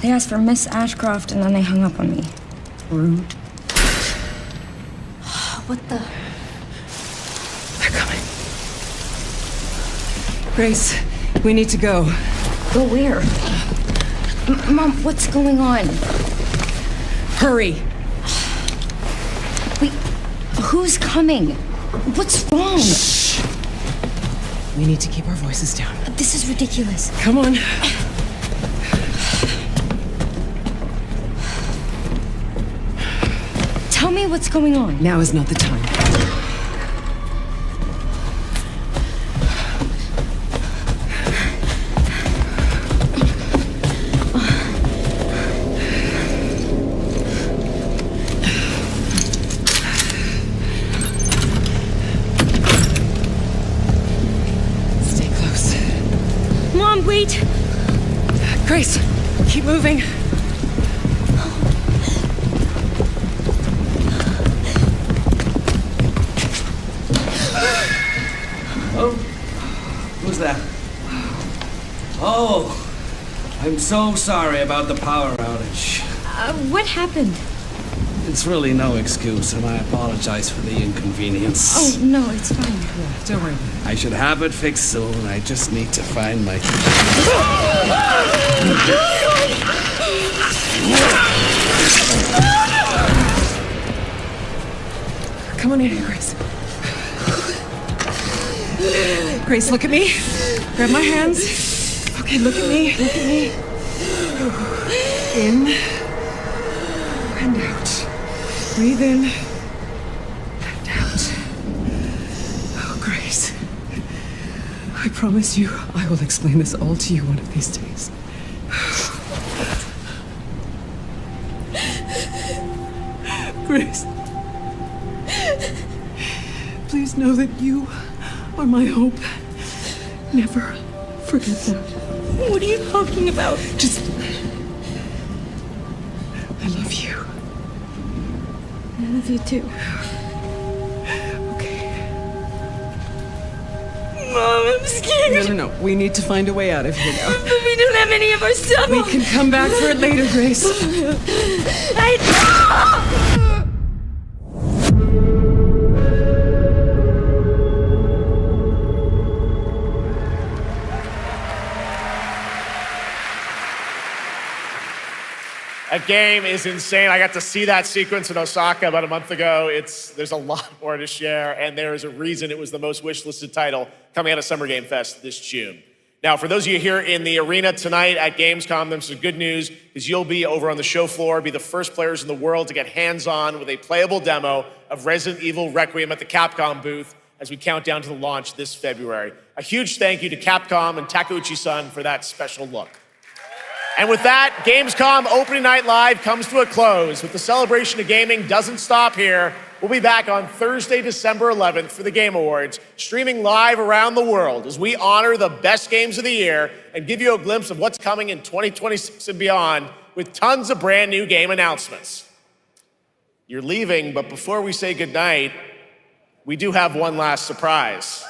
They asked for Miss Ashcroft and then they hung up on me. Rude. What the? They're coming. Grace, we need to go. Go where? Mom, what's going on? Hurry. Wait, who's coming? What's wrong? Shh. We need to keep our voices down. This is ridiculous. Come on. Tell me what's going on. Now is not the time. Stay close. Mom, wait! Grace, keep moving. Who's that? Oh, I'm so sorry about the power outage. What happened? It's really no excuse, and I apologize for the inconvenience. Oh, no, it's fine. Yeah, don't worry. I should have it fixed soon. I just need to find my... Come on in here, Grace. Grace, look at me. Grab my hands. Okay, look at me. Look at me. In and out. Breathe in and out. Oh, Grace. I promise you, I will explain this all to you one of these days. Grace. Please know that you are my hope. Never forget that. What are you talking about? Just... I love you. I love you too. Okay. Mom, I'm scared. No. We need to find a way out of here now. But we don't have any of our stuff. We can come back for it later, Grace. That game is insane. I got to see that sequence in Osaka about a month ago. There's a lot more to share, and there is a reason it was the most wishlisted title coming out of Summer Game Fest this June. Now, for those of you here in the arena tonight at Gamescom, there's some good news, because you'll be over on the show floor, be the first players in the world to get hands-on with a playable demo of Resident Evil Requiem at the Capcom booth as we count down to the launch this February. A huge thank you to Capcom and Takeuchi-san for that special look. And with that, Gamescom Opening Night Live comes to a close, but the celebration of gaming doesn't stop here. We'll be back on Thursday, December 11th for the Game Awards, streaming live around the world as we honor the best games of the year and give you a glimpse of what's coming in 2026 and beyond with tons of brand new game announcements. You're leaving, but before we say goodnight, we do have one last surprise.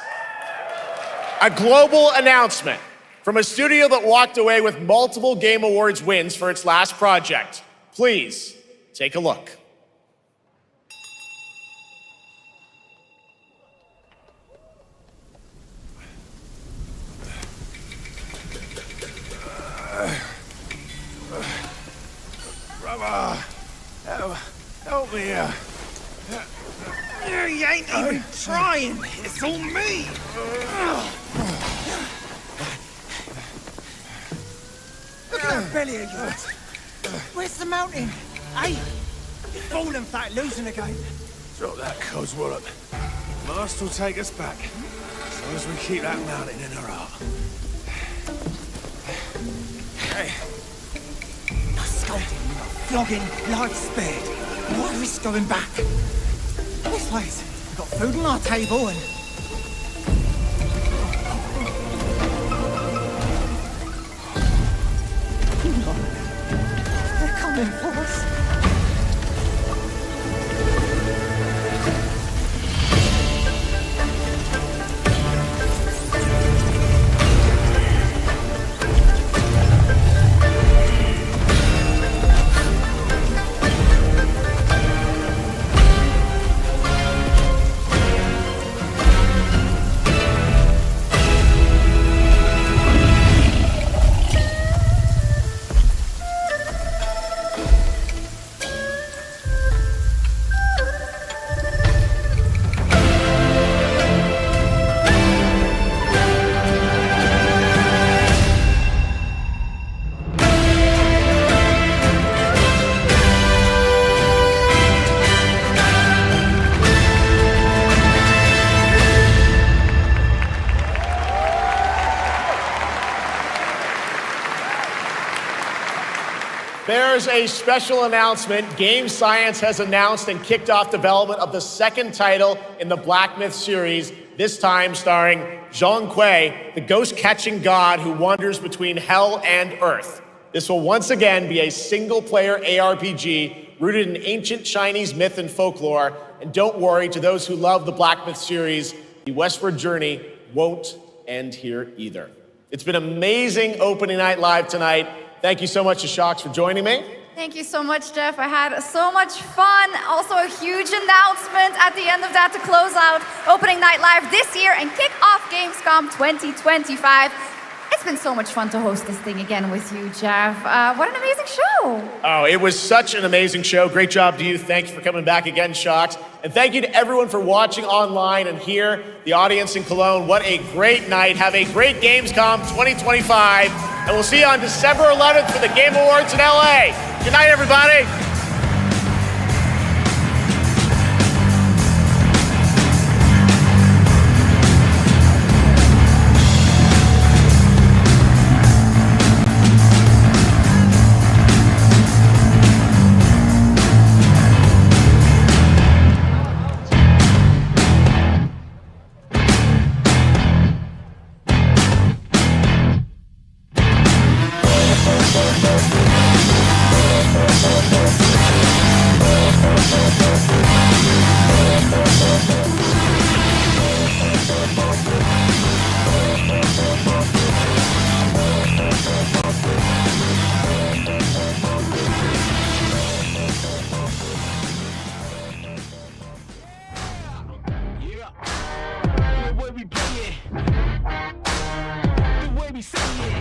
A global announcement from a studio that walked away with multiple Game Awards wins for its last project. Please, take a look. Brother, help me here. You ain't even trying. It's all me. Look at that belly of yours. Where's the mountain? Hey, falling fat, losing again. Drop that coswallop. Master will take us back, as long as we keep that mountain in our heart. Hey. No scolding, no flogging, life spared. Why risk going back? This place, we've got food on our table and... They're coming for us. There's a special announcement. Game Science has announced and kicked off development of the second title in the Black Myth series, this time starring Zhong Kuei, the ghost-catching god who wanders between hell and earth. This will once again be a single-player ARPG rooted in ancient Chinese myth and folklore. And don't worry, to those who love the Black Myth series, the westward journey won't end here either. It's been amazing opening night live tonight. Thank you so much to Shocks for joining me. Thank you so much, Jeff. I had so much fun. Also a huge announcement at the end of that to close out Opening Night Live this year and kick off Gamescom 2025. It's been so much fun to host this thing again with you, Jeff. What an amazing show. Oh, it was such an amazing show. Great job to you. Thanks for coming back again, Shocks. And thank you to everyone for watching online and here, the audience in Cologne. What a great night. Have a great Gamescom 2025. And we'll see you on December 11th for the Game Awards in LA. Good night, everybody. we say it.